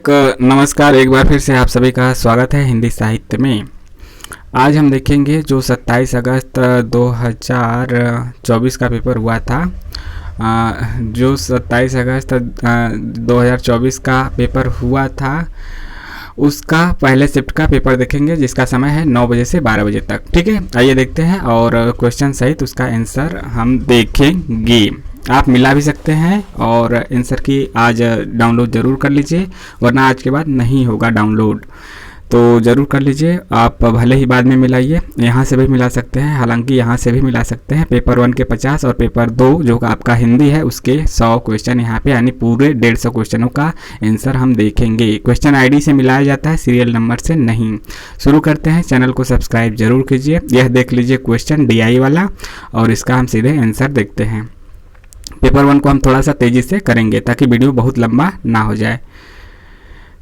नमस्कार, एक बार फिर से आप सभी का स्वागत है हिंदी साहित्य में। आज हम देखेंगे जो 27 अगस्त 2024 का पेपर हुआ था। जो 27 अगस्त 2024 का पेपर हुआ था उसका पहले शिफ्ट का पेपर देखेंगे, जिसका समय है 9 बजे से 12 बजे तक। ठीक है, आइए देखते हैं और क्वेश्चन सहित उसका आंसर हम देखेंगे। आप मिला भी सकते हैं और आंसर की आज डाउनलोड ज़रूर कर लीजिए, वरना आज के बाद नहीं होगा डाउनलोड, तो ज़रूर कर लीजिए। आप भले ही बाद में मिलाइए, यहाँ से भी मिला सकते हैं, हालांकि यहाँ से भी मिला सकते हैं। पेपर 1 के 50 और पेपर 2 जो आपका हिंदी है उसके 100 क्वेश्चन यहाँ पे, यानी पूरे 150 क्वेश्चनों का आंसर हम देखेंगे। क्वेश्चन आईडी से मिलाया जाता है, सीरियल नंबर से नहीं। शुरू करते हैं, चैनल को सब्सक्राइब जरूर कीजिए। यह देख लीजिए क्वेश्चन DI वाला, और इसका हम सीधे आंसर देखते हैं। पेपर 1 को हम थोड़ा सा तेजी से करेंगे ताकि वीडियो बहुत लंबा ना हो जाए।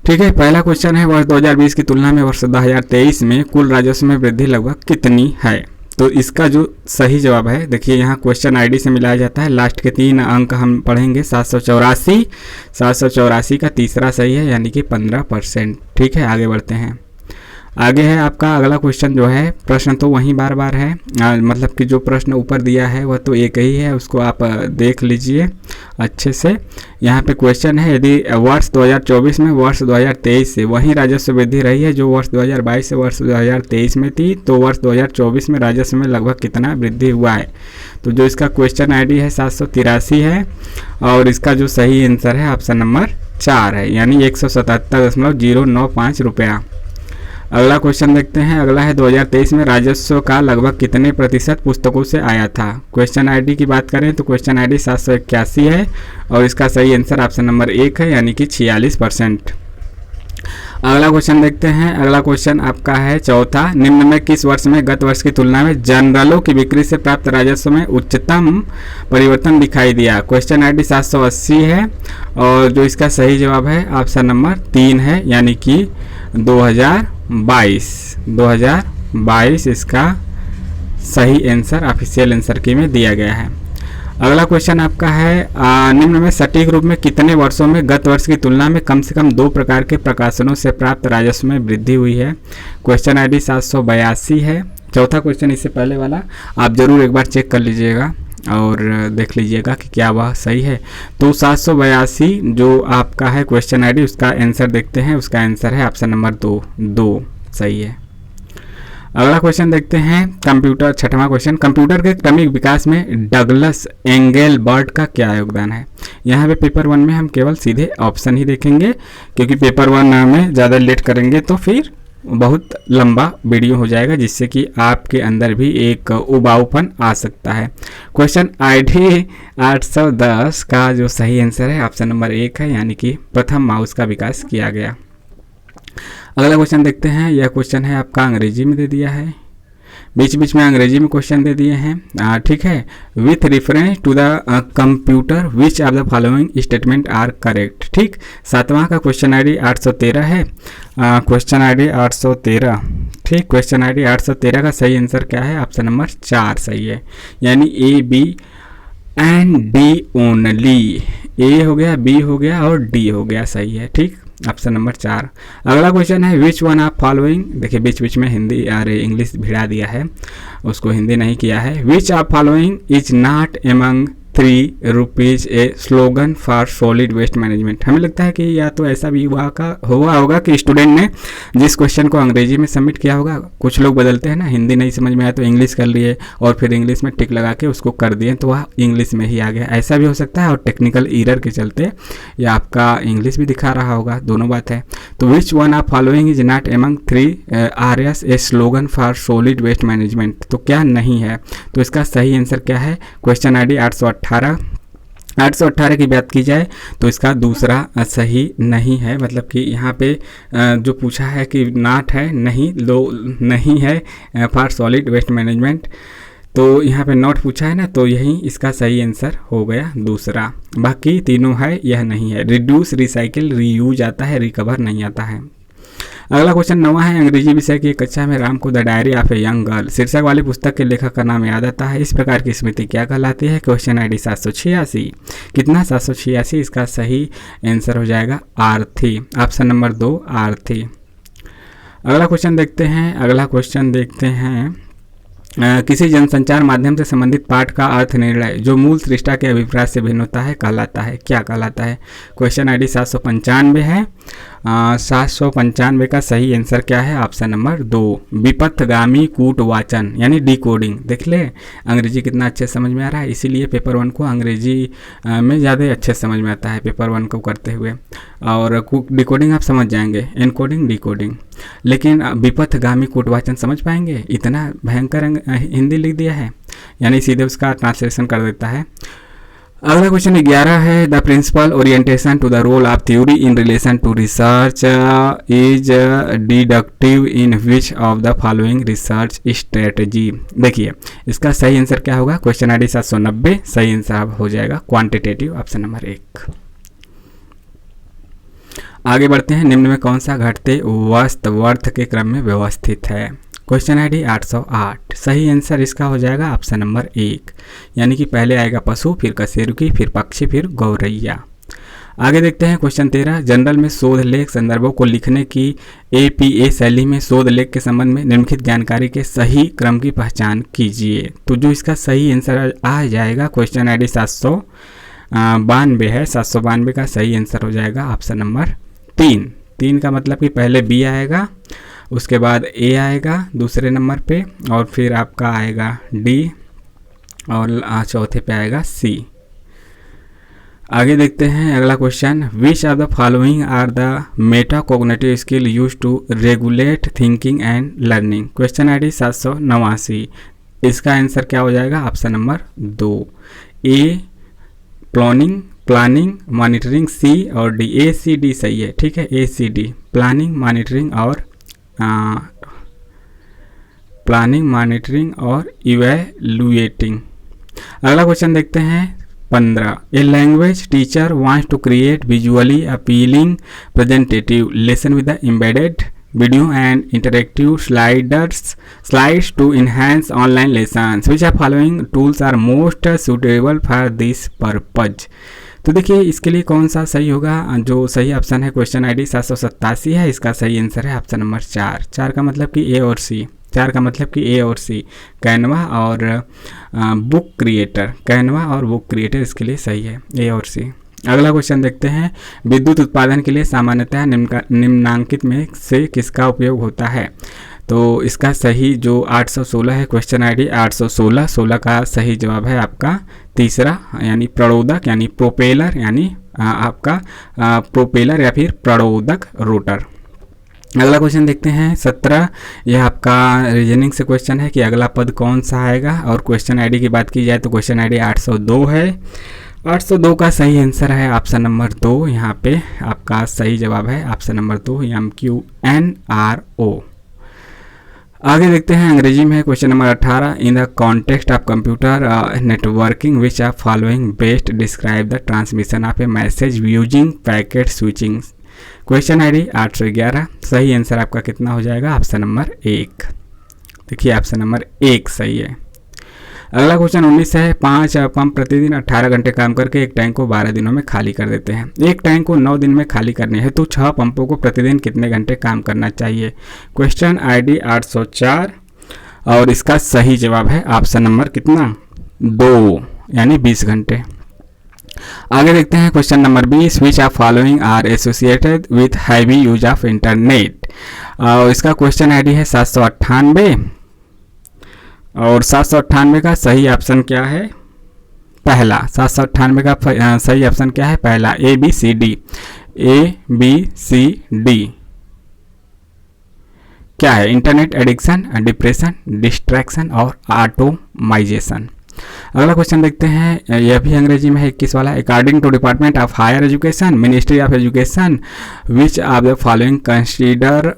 ठीक है, पहला क्वेश्चन है, वर्ष 2020 की तुलना में वर्ष 2023 में कुल राजस्व में वृद्धि लगभग कितनी है? तो इसका जो सही जवाब है, देखिए यहाँ क्वेश्चन आईडी से मिलाया जाता है। लास्ट के 3 अंक हम पढ़ेंगे। 784 का तीसरा सही है, यानी कि 15%। ठीक है, आगे बढ़ते हैं। आगे है आपका अगला क्वेश्चन जो है, प्रश्न तो वहीं बार बार है, मतलब कि जो प्रश्न ऊपर दिया है वह तो एक ही है, उसको आप देख लीजिए अच्छे से। यहाँ पे क्वेश्चन है, यदि वर्ष 2024 में वर्ष 2023 से वही राजस्व वृद्धि रही है जो वर्ष 2022 से वर्ष 2023 में थी, तो वर्ष 2024 में राजस्व में लगभग कितना वृद्धि हुआ है? तो जो इसका क्वेश्चन आईडी है 783 है, और इसका जो सही आंसर है ऑप्शन नंबर 4 है, यानी 177.095 रुपया। अगला क्वेश्चन देखते हैं। अगला है, 2023 में राजस्व का लगभग कितने प्रतिशत पुस्तकों से आया था? क्वेश्चन आईडी की बात करें तो क्वेश्चन आईडी 781 है, और इसका सही आंसर ऑप्शन नंबर 1 है, यानी कि 46%। अगला क्वेश्चन देखते हैं। अगला क्वेश्चन आपका है चौथा, निम्न में किस वर्ष में गत वर्ष की तुलना में जनरलों की बिक्री से प्राप्त राजस्व में उच्चतम परिवर्तन दिखाई दिया? क्वेश्चन आईडी 780 है, और जो इसका सही जवाब है ऑप्शन नंबर 3 है, यानी कि 2022 इसका सही आंसर ऑफिशियल आंसर की में दिया गया है। अगला क्वेश्चन आपका है, निम्न में सटीक रूप में कितने वर्षों में गत वर्ष की तुलना में कम से कम 2 प्रकार के प्रकाशनों से प्राप्त राजस्व में वृद्धि हुई है? क्वेश्चन आईडी 782 है। चौथा क्वेश्चन इससे पहले वाला आप जरूर एक बार चेक कर लीजिएगा और देख लीजिएगा कि क्या वह सही है। तो 782 जो आपका है क्वेश्चन आईडी, उसका आंसर देखते हैं। उसका आंसर है ऑप्शन नंबर 2 सही है। अगला क्वेश्चन देखते हैं, कंप्यूटर, छठवां क्वेश्चन, कंप्यूटर के क्रमिक विकास में डगलस एंगलबर्ट का क्या योगदान है? यहाँ पे पेपर 1 में हम केवल सीधे ऑप्शन ही देखेंगे, क्योंकि पेपर 1 में ज़्यादा लेट करेंगे तो फिर बहुत लंबा वीडियो हो जाएगा, जिससे कि आपके अंदर भी एक उबाऊपन आ सकता है। क्वेश्चन आईडी 810 का जो सही आंसर है ऑप्शन नंबर 1 है, यानी कि प्रथम माउस का विकास किया गया। अगला क्वेश्चन देखते हैं। यह क्वेश्चन है आपका अंग्रेजी में दे दिया है, बीच बीच में अंग्रेजी में क्वेश्चन दे दिए हैं। ठीक है, with reference to the computer which of the following statement are correct. ठीक, 7वां का क्वेश्चन आईडी 813 है, क्वेश्चन आईडी 813। ठीक, क्वेश्चन आईडी 813 का सही आंसर क्या है? ऑप्शन नंबर 4 सही है, यानी A, B and D only. A हो गया, B हो गया और D हो गया, सही है। ठीक, ऑप्शन नंबर 4। अगला क्वेश्चन है, विच वन ऑफ फॉलोइंग, देखिए बीच बीच में हिंदी अरे इंग्लिश भिड़ा दिया है, उसको हिंदी नहीं किया है। Which of following is not among 3 rupees a slogan for solid waste management? हमें लगता है कि या तो ऐसा भी हुआ होगा कि स्टूडेंट ने जिस क्वेश्चन को अंग्रेजी में सबमिट किया होगा, कुछ लोग बदलते हैं ना, हिंदी नहीं समझ में आया तो इंग्लिश कर लिए और फिर इंग्लिश में टिक लगा के उसको कर दिए, तो वह इंग्लिश में ही आ गया। ऐसा भी हो सकता है, और टेक्निकल एरर के चलते या आपका इंग्लिश भी दिखा रहा होगा, दोनों बात है। तो which one of following is not among 3 RS a slogan for solid waste management? तो क्या नहीं है? तो इसका सही आंसर क्या है? क्वेश्चन आईडी 818 की बात की जाए तो इसका दूसरा सही नहीं है, मतलब कि यहाँ पे जो पूछा है कि नॉट है, नहीं है फॉर सॉलिड वेस्ट मैनेजमेंट, तो यहाँ पे नॉट पूछा है ना, तो यही इसका सही आंसर हो गया दूसरा। बाकी तीनों है, यह नहीं है। रिड्यूस, रिसाइकिल, रीयूज आता है, रिकवर नहीं आता है। अगला क्वेश्चन 9वां है, अंग्रेजी विषय की कक्षा में राम को the diary of a young girl शीर्षक वाली पुस्तक के लेखक का नाम याद आता है, इस प्रकार की स्मृति क्या कहलाती है? Question ID 786। कितना? 786। इसका सही आंसर हो जाएगा आर्थी, ऑप्शन नंबर 2 आर्थी। अगला क्वेश्चन देखते हैं किसी जनसंचार माध्यम से संबंधित पाठ का अर्थ निर्णय जो मूल सृष्टा के अभिप्राय से भिन्न होता है कहलाता है, क्या कहलाता है? क्वेश्चन ID 795 है। 795 का सही आंसर क्या है? ऑप्शन नंबर 2 विपथगामी कूटवाचन यानी डिकोडिंग। देख ले अंग्रेजी कितना अच्छे समझ में आ रहा है, इसीलिए पेपर 1 को अंग्रेजी में ज़्यादा अच्छे समझ में आता है पेपर 1 को करते हुए। और डिकोडिंग आप समझ जाएंगे, एनकोडिंग डिकोडिंग, लेकिन विपथगामी कूटवाचन समझ पाएंगे? इतना भयंकर हिंदी लिख दिया है, यानी सीधे उसका ट्रांसलेशन कर देता है। अगला क्वेश्चन 11 है, the principal orientation to the role of theory in relation to research is deductive in which of the following research strategy. देखिए इसका सही आंसर क्या होगा? क्वेश्चन ID 790 सही आंसर हो जाएगा क्वांटिटेटिव, ऑप्शन नंबर 1। आगे बढ़ते हैं, निम्न में कौन सा घटते वस्त वर्थ के क्रम में व्यवस्थित है? क्वेश्चन ID 808 सही आंसर इसका हो जाएगा ऑप्शन नंबर 1, यानी कि पहले आएगा पशु, फिर कशेरुकी, फिर पक्षी, फिर गौरैया। आगे देखते हैं क्वेश्चन 13, जनरल में शोध लेख संदर्भों को लिखने की APA शैली में शोध लेख के संबंध में निम्नलिखित जानकारी के सही क्रम की पहचान कीजिए। तो जो इसका सही आंसर आ जाएगा क्वेश्चन ID 792 है, 792 का सही आंसर हो जाएगा ऑप्शन नंबर 3। 3 का मतलब कि पहले B आएगा, उसके बाद A आएगा दूसरे नंबर पे, और फिर आपका आएगा D, और चौथे पे आएगा C। आगे देखते हैं अगला question, which of the following are the metacognitive skill use to regulate thinking and learning. Question ID 789 इसका आंसर क्या हो जाएगा? Option number 2 A planning monitoring, C और D। ACD सही है, ठीक है, ACD प्लानिंग मॉनिटरिंग और इवैल्यूएटिंग। अगला क्वेश्चन देखते हैं 15, a language teacher wants to create visually appealing presentative lesson with the embedded video and interactive slides to enhance online lessons. Which of following tools are most suitable for this purpose? तो देखिए इसके लिए कौन सा सही होगा? जो सही ऑप्शन है क्वेश्चन ID 787 है, इसका सही आंसर है ऑप्शन नंबर 4। 4 का मतलब कि A और C, 4 का मतलब कि A और C, कैनवा और बुक क्रिएटर, कैनवा और बुक क्रिएटर इसके लिए सही है A और C। अगला क्वेश्चन देखते हैं, विद्युत उत्पादन के लिए सामान्यतः निम्नांकित में से किसका उपयोग होता है? तो इसका सही जो 816 है क्वेश्चन ID 816, 16 का सही जवाब है आपका तीसरा, यानी प्रणोदक यानी प्रोपेलर, यानी आपका प्रोपेलर या फिर प्रणोदक रोटर। अगला क्वेश्चन देखते हैं 17, यह आपका रीजनिंग से क्वेश्चन है कि अगला पद कौन सा आएगा, और क्वेश्चन ID की बात की जाए तो क्वेश्चन ID 802 है। 802 का सही आंसर है ऑप्शन नंबर 2, यहाँ पे आपका सही जवाब है ऑप्शन नंबर 2 MQNRO। आगे देखते हैं अंग्रेजी में question number 18, in the context of computer networking which of following best describe the transmission of A message using packet switching. Question ID 811 सही आंसर आपका कितना हो जाएगा? Option number 1। देखिए ऑप्शन नंबर 1 सही है। अगला क्वेश्चन 19 है, 5 पंप प्रतिदिन 18 घंटे काम करके एक टैंक को 12 दिनों में खाली कर देते हैं। एक टैंक को 9 दिन में खाली करने है तो 6 पंपों को प्रतिदिन कितने घंटे काम करना चाहिए? क्वेश्चन ID 804 और इसका सही जवाब है ऑप्शन नंबर कितना? 2, यानी 20 घंटे। आगे देखते हैं question number 20, which of following are associated with heavy use of internet. और इसका क्वेश्चन ID है 798, और 798 का सही ऑप्शन क्या है? पहला। 798 का सही ऑप्शन क्या है? पहला, ABCD। ABCD क्या है? इंटरनेट एडिक्शन, डिप्रेशन, डिस्ट्रैक्शन और ऑटोमाइजेशन। अगला क्वेश्चन देखते हैं, यह भी अंग्रेजी में है 21 वाला, according to department of higher education ministry of education which of the following consider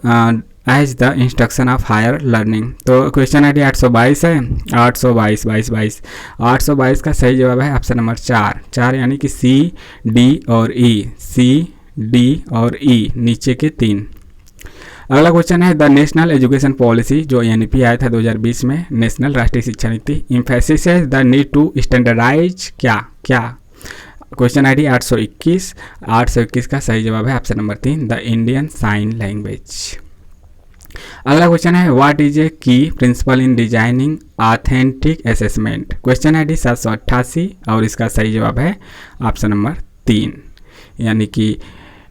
as the instruction of higher learning. तो क्वेश्चन ID 822 है, 822 का सही जवाब है ऑप्शन नंबर 4, यानी कि C, D और E, C, D और E नीचे के 3। अगला क्वेश्चन है द नेशनल एजुकेशन पॉलिसी, जो एनईपी आया था 2020 में, नेशनल राष्ट्रीय शिक्षा नीति, इम्फेसिस है द नीड टू स्टैंडर्डाइज क्या क्या। क्वेश्चन आईडी 821 का सही जवाब है option number 3 the Indian sign language. अगला क्वेश्चन है what is a key principle in designing authentic assessment. Question ID 788 और इसका सही जवाब है ऑप्शन नंबर 3 यानी कि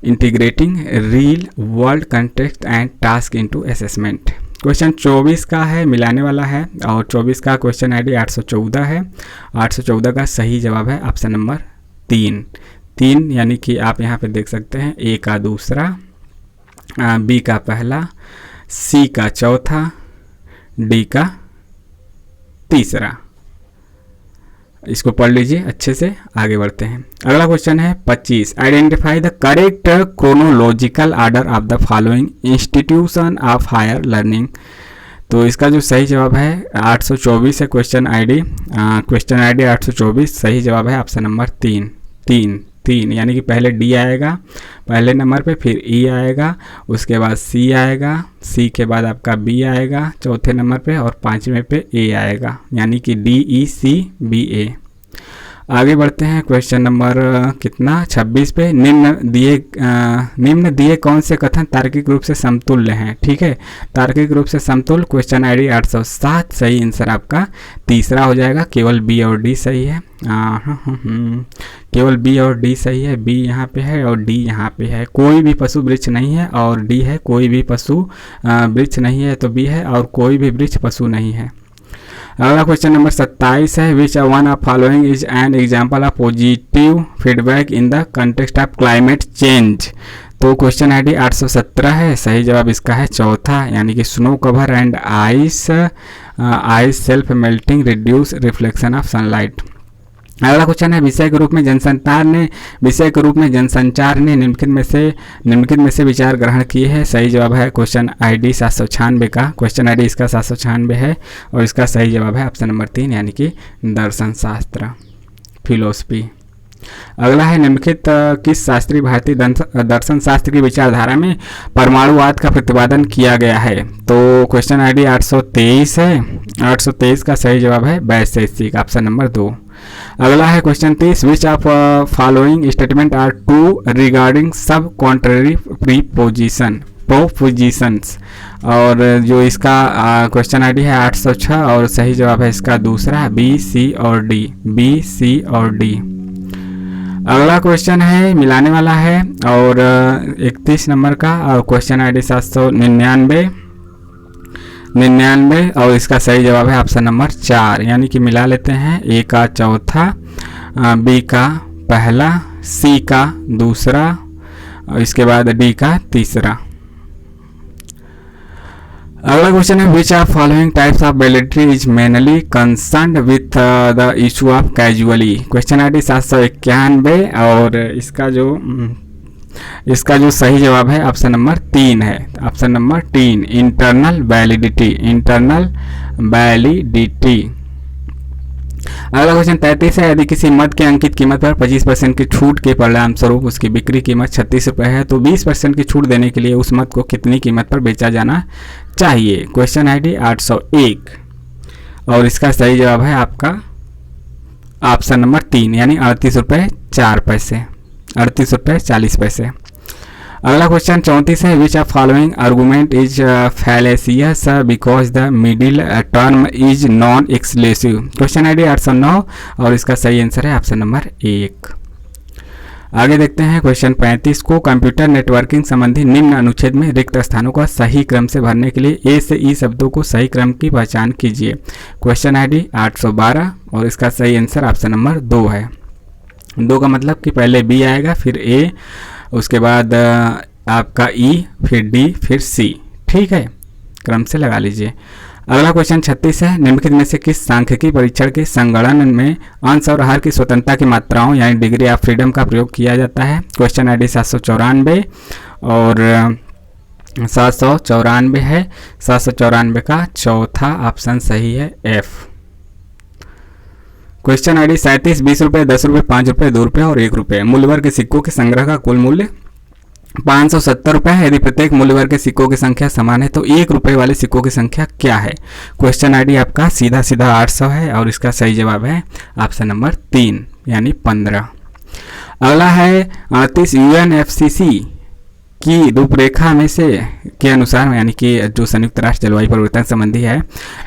integrating real world context and task into assessment. Question 24 का है, मिलाने वाला है, और 24 का क्वेश्चन आईडी 814 है। 814 का सही जवाब है ऑप्शन नंबर 3 यानी कि आप यहाँ पे देख सकते हैं ए का दूसरा, बी का पहला, सी का चौथा, डी का तीसरा। इसको पढ़ लीजिए अच्छे से, आगे बढ़ते हैं। अगला क्वेश्चन है 25 identify the correct chronological order of the following institution of higher learning. तो इसका जो सही जवाब है 824 है क्वेश्चन आईडी 824, सही जवाब है ऑप्शन नंबर 3 यानी कि पहले डी आएगा पहले नंबर पे, फिर ई आएगा, उसके बाद सी आएगा, सी के बाद आपका बी आएगा चौथे नंबर पे, और पाँचवें पे ए आएगा, यानी कि DECBA। आगे बढ़ते हैं क्वेश्चन नंबर कितना 26 पे। निम्न दिए कौन से कथन तार्किक रूप से समतुल्य हैं। ठीक है, तार्किक रूप से समतुल्य क्वेश्चन आईडी 807, सही आंसर आपका तीसरा हो जाएगा। केवल बी और डी सही है। केवल बी और डी सही है। बी यहाँ पे है और डी यहाँ पे है। कोई भी पशु वृक्ष नहीं है, और डी है कोई भी पशु वृक्ष नहीं है, तो बी है, और कोई भी वृक्ष पशु नहीं है। अगला क्वेश्चन नंबर 27 है विच one of following is an example of positive feedback in the context of climate change. तो क्वेश्चन आईडी 817 है, सही जवाब इसका है चौथा, यानी कि snow cover and ice self melting reduce reflection of sunlight. अगला क्वेश्चन है विषय के रूप में जनसंचार ने निम्नलिखित में से विचार ग्रहण किए हैं। सही जवाब है क्वेश्चन आईडी 796 का। क्वेश्चन आईडी इसका 796 है, और इसका सही जवाब है ऑप्शन नंबर 3 यानी कि दर्शन शास्त्र, फिलोसफी। अगला है निम्नलिखित किस शास्त्रीय भारतीय दर्शन शास्त्र की विचारधारा में परमाणुवाद का प्रतिपादन किया गया है। तो क्वेश्चन आईडी 823 है। 823 का सही जवाब है वैशेषिक, ऑप्शन नंबर 2। अगला है question 30 which of following statement are true regarding subcontrary propositions. और जो इसका क्वेश्चन आईडी है 806, और सही जवाब है इसका दूसरा बी सी और डी। अगला क्वेश्चन है मिलाने वाला है, और 31 नंबर का, और क्वेश्चन आईडी 799, और इसका सही जवाब है ऑप्शन नंबर 4, यानी कि मिला लेते हैं। ए का चौथा, बी का पहला, सी का दूसरा, और इसके बाद डी का तीसरा। अगला क्वेश्चन है which of following types of validity is mainly concerned with the issue of casually. Question ID 791, और इसका जो सही जवाब है ऑप्शन नंबर 3 है। Option number 3 internal validity. अगला क्वेश्चन 33 है यदि किसी मद के अंकित कीमत पर 25% की छूट के परिणाम स्वरूप उसकी बिक्री कीमत 36 रुपये है, तो 20% की छूट देने के लिए उस मद को कितनी कीमत पर बेचा जाना चाहिए। क्वेश्चन आईडी 801, और इसका सही जवाब है आपका ऑप्शन नंबर 3 यानी 38 रुपये 4 पैसे, 38 रुपये 40 पैसे। अगला क्वेश्चन 34 है which of following argument is fallacious because the middle term is non exclusive. Question ID 809, और इसका सही आंसर है ऑप्शन नंबर 1। आगे देखते हैं क्वेश्चन 35 को। कंप्यूटर नेटवर्किंग संबंधी निम्न अनुच्छेद में रिक्त स्थानों का सही क्रम से भरने के लिए ए से ई शब्दों को सही क्रम की पहचान कीजिए। क्वेश्चन आईडी 812, और इसका सही आंसर ऑप्शन नंबर 2 है। 2 का मतलब कि पहले बी आएगा, फिर ए, उसके बाद आपका ई, फिर डी, फिर सी। ठीक है, क्रम से लगा लीजिए। अगला क्वेश्चन 36 है निम्नलिखित में से किस सांख्यिकी परीक्षण के संगणन में अंश और हर की स्वतंत्रता की मात्राओं यानी डिग्री ऑफ फ्रीडम का प्रयोग किया जाता है। क्वेश्चन आईडी 794, और 794 है। 794 का चौथा ऑप्शन सही है एफ। क्वेश्चन आईडी 37 20 रुपये 10 रुपये 5 रुपये 2 रुपये और 1 रुपये मूल्य वर्ग के सिक्कों के संग्रह का कुल मूल्य 570 रुपये है। यदि प्रत्येक मूल्य वर्ग के सिक्कों की संख्या समान है तो 1 रुपये वाले सिक्कों की संख्या क्या है? क्वेश्चन आईडी आपका सीधा सीधा 800 है और इसका सही जवाब है ऑप्शन नंबर 3 यानी 15। अगला है 38 UNFCCC की रूपरेखा में से के अनुसार, यानी कि जो संयुक्त राष्ट्र जलवायु परिवर्तन संबंधी है,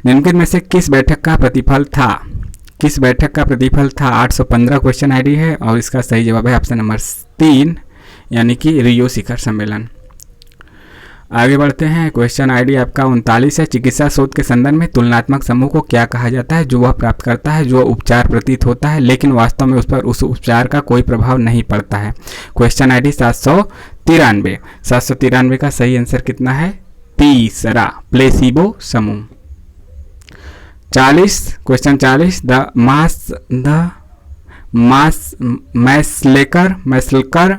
निम्नलिखित में से किस बैठक का प्रतिफल था? किस बैठक का प्रतिफल था? 815 क्वेश्चन आईडी है और इसका सही जवाब है ऑप्शन नंबर 3 यानी कि रियो शिखर सम्मेलन। आगे बढ़ते हैं। क्वेश्चन आईडी आपका 39 है। चिकित्सा शोध के संदर्भ में तुलनात्मक समूह को क्या कहा जाता है? जो वह प्राप्त करता है जो उपचार प्रतीत होता है लेकिन वास्तव में उस पर उस उपचार का कोई प्रभाव नहीं पड़ता है। Question ID 793। 793 का सही आंसर कितना है? तीसरा, प्लेसिबो समूह। 40 question 40। Mashelkar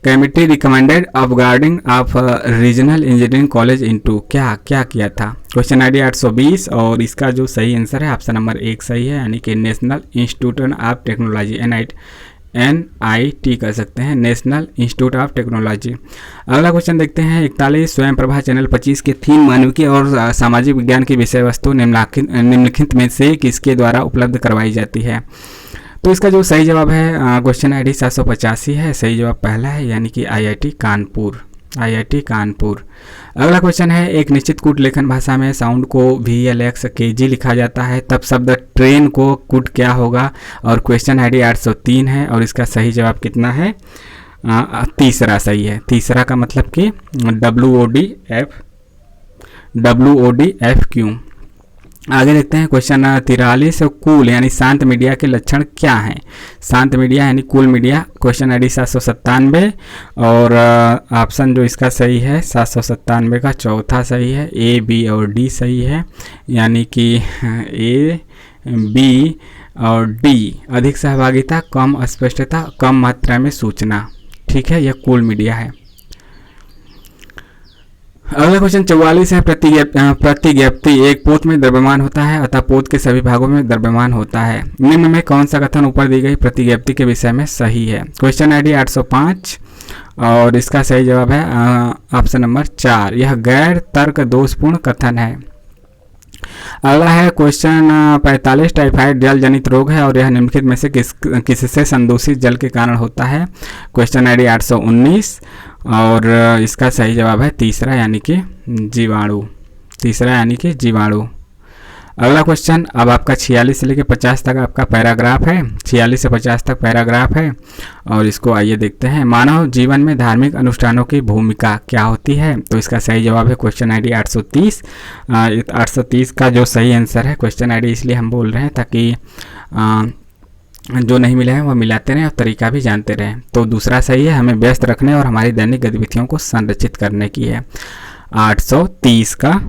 committee recommended upgrading of regional engineering college into क्या किया था? क्वेश्चन आईडी 820 और इसका जो सही आंसर है ऑप्शन नंबर 1 सही है, यानी कि national institute of technology, NIT कह सकते हैं, नेशनल इंस्टीट्यूट ऑफ टेक्नोलॉजी। अगला क्वेश्चन देखते हैं 41। स्वयं प्रभा चैनल 25 के थीम मानविकी और सामाजिक विज्ञान की विषय वस्तु निम्नलिखित में से किसके द्वारा उपलब्ध करवाई जाती है? तो इसका जो सही जवाब है क्वेश्चन आईडी 785 है। सही जवाब पहला है, यानी कि IIT कानपुर। अगला क्वेश्चन है एक निश्चित कूट लेखन भाषा में साउंड को VLX KG लिखा जाता है, तब शब्द ट्रेन को कूट क्या होगा? और क्वेश्चन आईडी 803 है और इसका सही जवाब कितना है? तीसरा सही है। तीसरा का मतलब कि WODFQ। आगे देखते हैं क्वेश्चन 43। कूल यानी शांत मीडिया के लक्षण क्या हैं? शांत मीडिया यानी कूल मीडिया। क्वेश्चन आईडी 797 और ऑप्शन जो इसका सही है 797 का चौथा सही है। A, B और D सही है, यानी कि A, B और D। अधिक सहभागिता, कम स्पष्टता, कम मात्रा में सूचना। ठीक है, यह कूल मीडिया है। अगला क्वेश्चन 44 है। प्रतिज्ञप्ति एक पोत में द्रव्यमान होता है अतः पोत के सभी भागों में द्रव्यमान होता है। निम्न में कौन सा कथन ऊपर दी गई प्रतिज्ञप्ति के विषय में सही है? क्वेश्चन आईडी 805 और इसका सही जवाब है ऑप्शन नंबर 4। यह गैर तर्क दोषपूर्ण कथन है। अगला है क्वेश्चन 45। टाइफाइड जल जनित रोग है और यह निम्नलिखित में से किससे संदूषित जल के कारण होता है? क्वेश्चन आईडी 819 और इसका सही जवाब है तीसरा, यानी कि जीवाणु। अगला क्वेश्चन अब आपका 46 से लेकर 50 तक आपका पैराग्राफ है। 46 से 50 तक पैराग्राफ है और इसको आइए देखते हैं। मानव जीवन में धार्मिक अनुष्ठानों की भूमिका क्या होती है? तो इसका सही जवाब है क्वेश्चन आईडी 830। 830 का जो सही आंसर है, क्वेश्चन आईडी इसलिए हम बोल रहे हैं ताकि जो नहीं मिले हैं वह मिलाते रहें और तरीका भी जानते रहें। तो दूसरा सही है, हमें व्यस्त रखने और हमारी दैनिक गतिविधियों को संरक्षित करने की है। 830 का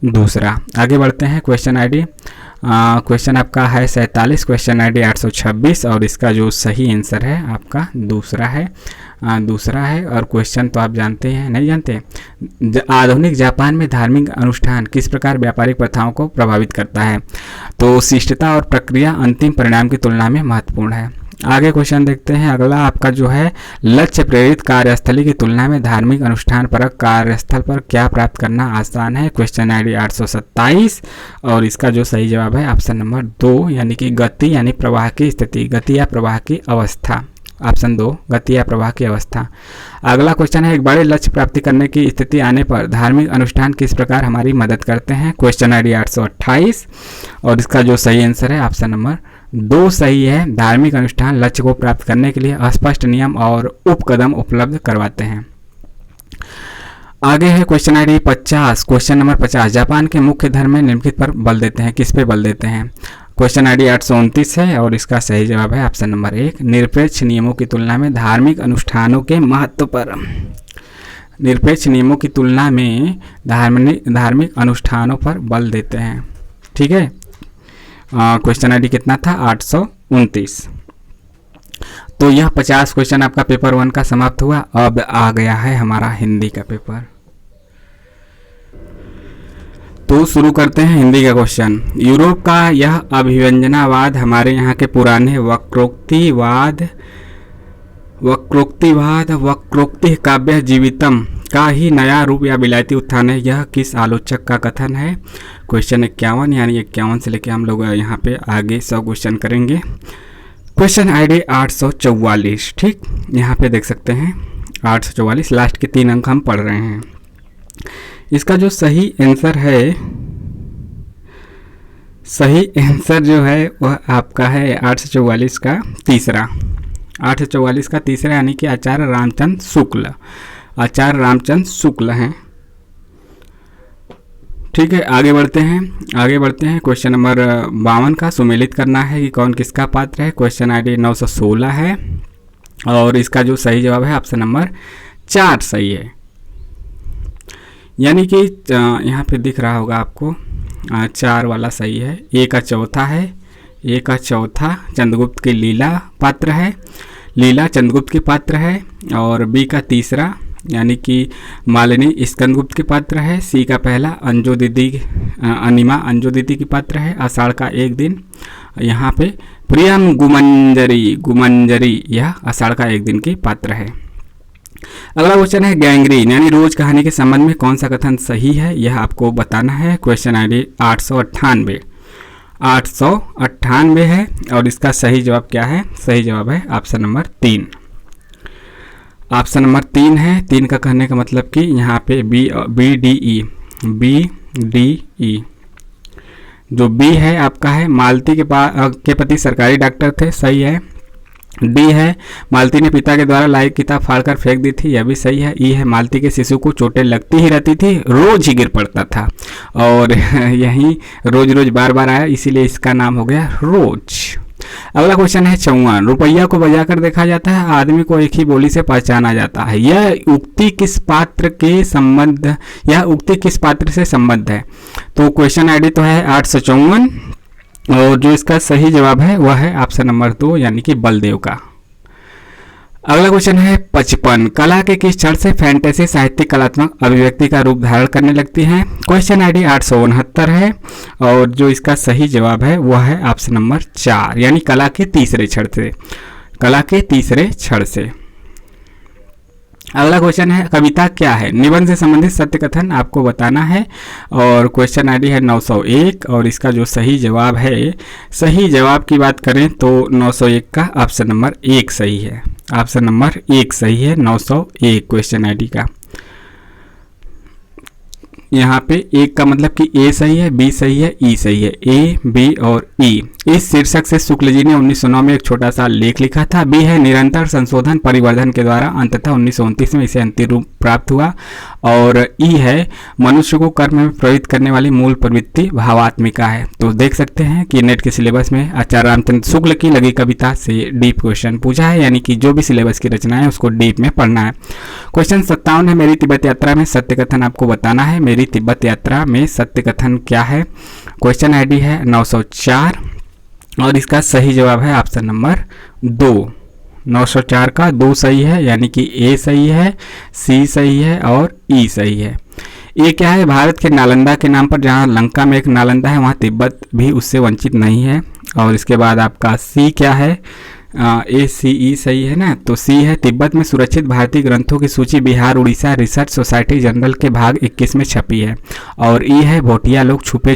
दूसरा। आगे बढ़ते हैं क्वेश्चन आईडी क्वेश्चन आपका है 47। क्वेश्चन आईडी 826 और इसका जो सही आंसर है आपका दूसरा है। और क्वेश्चन तो आप जानते हैं, नहीं जानते? आधुनिक जापान में धार्मिक अनुष्ठान किस प्रकार व्यापारिक प्रथाओं को प्रभावित करता है? तो शिष्टता और प्रक्रिया अंतिम परिणाम की तुलना में महत्वपूर्ण है। आगे क्वेश्चन देखते हैं। अगला आपका जो है लक्ष्य प्रेरित कार्यस्थली की तुलना में धार्मिक अनुष्ठान परक कार्यस्थल पर क्या प्राप्त करना आसान है? क्वेश्चन आईडी 827 और इसका जो सही जवाब है ऑप्शन नंबर 2, यानी कि गति यानी प्रवाह की स्थिति, गति या प्रवाह की अवस्था। ऑप्शन 2, गति या प्रवाह की अवस्था। अगला क्वेश्चन है एक बड़े लक्ष्य प्राप्ति करने की स्थिति आने पर धार्मिक अनुष्ठान किस प्रकार हमारी मदद करते हैं? क्वेश्चन आईडी 828 और इसका जो सही आंसर है ऑप्शन नंबर 2 सही है। धार्मिक अनुष्ठान लक्ष्य को प्राप्त करने के लिए स्पष्ट नियम और उपकदम उपलब्ध करवाते हैं। आगे है question ID 50। Question number 50। Japan के मुख्य धर्म में निम्नलिखित पर बल देते हैं, किस पे बल देते हैं? क्वेश्चन आईडी 829 है और इसका सही जवाब है ऑप्शन नंबर 1, निरपेक्ष नियमों की तुलना में धार्मिक अनुष्ठानों के महत्व पर। निरपेक्ष नियमों की तुलना में धार्मिक अनुष्ठानों पर बल देते हैं। ठीक है, क्वेश्चन आईडी कितना था? 829। तो यह 50 क्वेश्चन आपका पेपर 1 का समाप्त हुआ। अब आ गया है हमारा हिंदी का पेपर। तो शुरू करते हैं हिंदी का क्वेश्चन। यूरोप का यह अभिव्यंजनावाद हमारे यहाँ के पुराने वक्रोक्तिवाद वक्रोक्तिवाद वक्रोक्ति काव्य जीवितम का ही नया रूप या विलायती उत्थान है, यह किस आलोचक का कथन है। क्वेश्चन 51, यानी 51 से लेकर हम लोग यहाँ पे आगे 100 क्वेश्चन करेंगे। क्वेश्चन आईडी 844, ठीक, यहाँ पे देख सकते हैं 844, लास्ट के 3 अंक हम पढ़ रहे हैं। इसका जो सही आंसर है, सही आंसर जो है वह आपका है 844 का तीसरा, 844 का तीसरा, यानी कि आचार्य रामचंद्र शुक्ल, आचार्य रामचंद्र शुक्ल हैं। ठीक है, आगे बढ़ते हैं। क्वेश्चन नंबर 52 का सुमेलित करना है कि कौन किसका पात्र है। क्वेश्चन आईडी 916 है और इसका जो सही जवाब है ऑप्शन नंबर 4 सही है। यानी कि यहाँ पे दिख रहा होगा आपको 4 वाला सही है। ए का चौथा है, ए का चौथा चंद्रगुप्त की लीला पात्र है, लीला चंद्रगुप्त की पात्र है। और बी का तीसरा यानी कि मालिनी स्कंदगुप्त की पात्र है। सी का पहला अंजू दीदी, अनिमा अंजू दीदी की पात्र है। आषाढ़ का एक दिन, यहाँ पे प्रियम गुमंजरी यह आषाढ़ का एक दिन की पात्र है। अगला क्वेश्चन है गैंग्रीन यानी रोज कहानी के संबंध में कौन सा कथन सही है, यह आपको बताना है। क्वेश्चन आईडी 898 है और इसका सही जवाब क्या है। सही जवाब है ऑप्शन नंबर 3, ऑप्शन नंबर 3 है। 3 का कहने का मतलब कि यहाँ पे बी डी ई जो बी है आपका है मालती के पति सरकारी डॉक्टर थे, सही है। डी है मालती ने पिता के द्वारा लाई किताब फाड़कर फेंक दी थी, यह भी सही है। ई है मालती के शिशु को चोटें लगती ही रहती थी, रोज ही गिर पड़ता था और यही रोज रोज बार बार आया, इसीलिए इसका नाम हो गया रोज। अगला क्वेश्चन है 54, रुपया को बजाकर देखा जाता है, आदमी को एक ही बोली से पहचाना जाता है, यह उक्ति किस पात्र से संबद्ध है। तो क्वेश्चन आईडी तो है 854 और जो इसका सही जवाब है वह है ऑप्शन नंबर 2 यानी कि बलदेव का। अगला क्वेश्चन है 55, कला के किस क्षण से फैंटेसी साहित्यिक कलात्मक अभिव्यक्ति का रूप धारण करने लगती है। क्वेश्चन आईडी 869 है और जो इसका सही जवाब है वह है ऑप्शन नंबर 4 यानी कला के तीसरे क्षण से, कला के तीसरे क्षण से। अगला क्वेश्चन है कविता क्या है, निबंध से संबंधित सत्य कथन आपको बताना है और क्वेश्चन आईडी है 901 और इसका जो सही जवाब है, सही जवाब की बात करें तो 901 का ऑप्शन नंबर 1 सही है, ऑप्शन नंबर 1 सही है 901 क्वेश्चन आईडी का। यहाँ पे एक का मतलब कि ए सही है, बी सही है, ई सही है, ए बी और ई। इस शीर्षक से शुक्ल जी ने 1909 में एक छोटा सा लेख लिखा था। बी है निरंतर संशोधन परिवर्धन के द्वारा अंततः 1929 में इसे अंतिम रूप प्राप्त हुआ। और ई है मनुष्य को कर्म में प्रवृत्त करने वाली मूल प्रवृत्ति भावात्मिका है। तो देख सकते हैं कि नेट के सिलेबस में आचार्य रामचंद्र शुक्ल की लगी कविता से डीप क्वेश्चन पूछा है, यानी कि जो भी सिलेबस की रचना है उसको डीप में पढ़ना है। क्वेश्चन 57 है, मेरी तिब्बत यात्रा में सत्य कथन आपको बताना है। मेरी तिब्बत यात्रा में सत्य कथन क्या है। क्वेश्चन आईडी है 904 और इसका सही जवाब है ऑप्शन नंबर 2, 904 का 2 सही है यानी कि ए सही है, सी सही है और ई सही है। ये क्या है, भारत के नालंदा के नाम पर जहाँ लंका में एक नालंदा है वहाँ तिब्बत भी उससे वंचित नहीं है। और इसके बाद आपका सी क्या है, ए सी ई सही है ना, तो सी है तिब्बत में सुरक्षित भारतीय ग्रंथों की सूची Bihar Orissa research society general के भाग 21 में छपी है। और ई है भोटिया लोग छुपे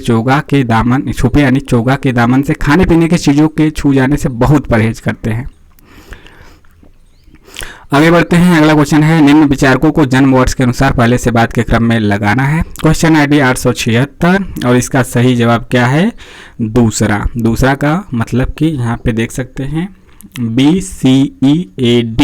यानी चोगा के दामन से खाने पीने की चीज़ों के छू जाने से बहुत परहेज करते हैं। आगे बढ़ते हैं, अगला क्वेश्चन है निम्न विचारकों को जन्म वर्ष के अनुसार पहले से बाद के क्रम में लगाना है। क्वेश्चन आईडी 876 और इसका सही जवाब क्या है, दूसरा का मतलब कि यहाँ पे देख सकते हैं BCEAD।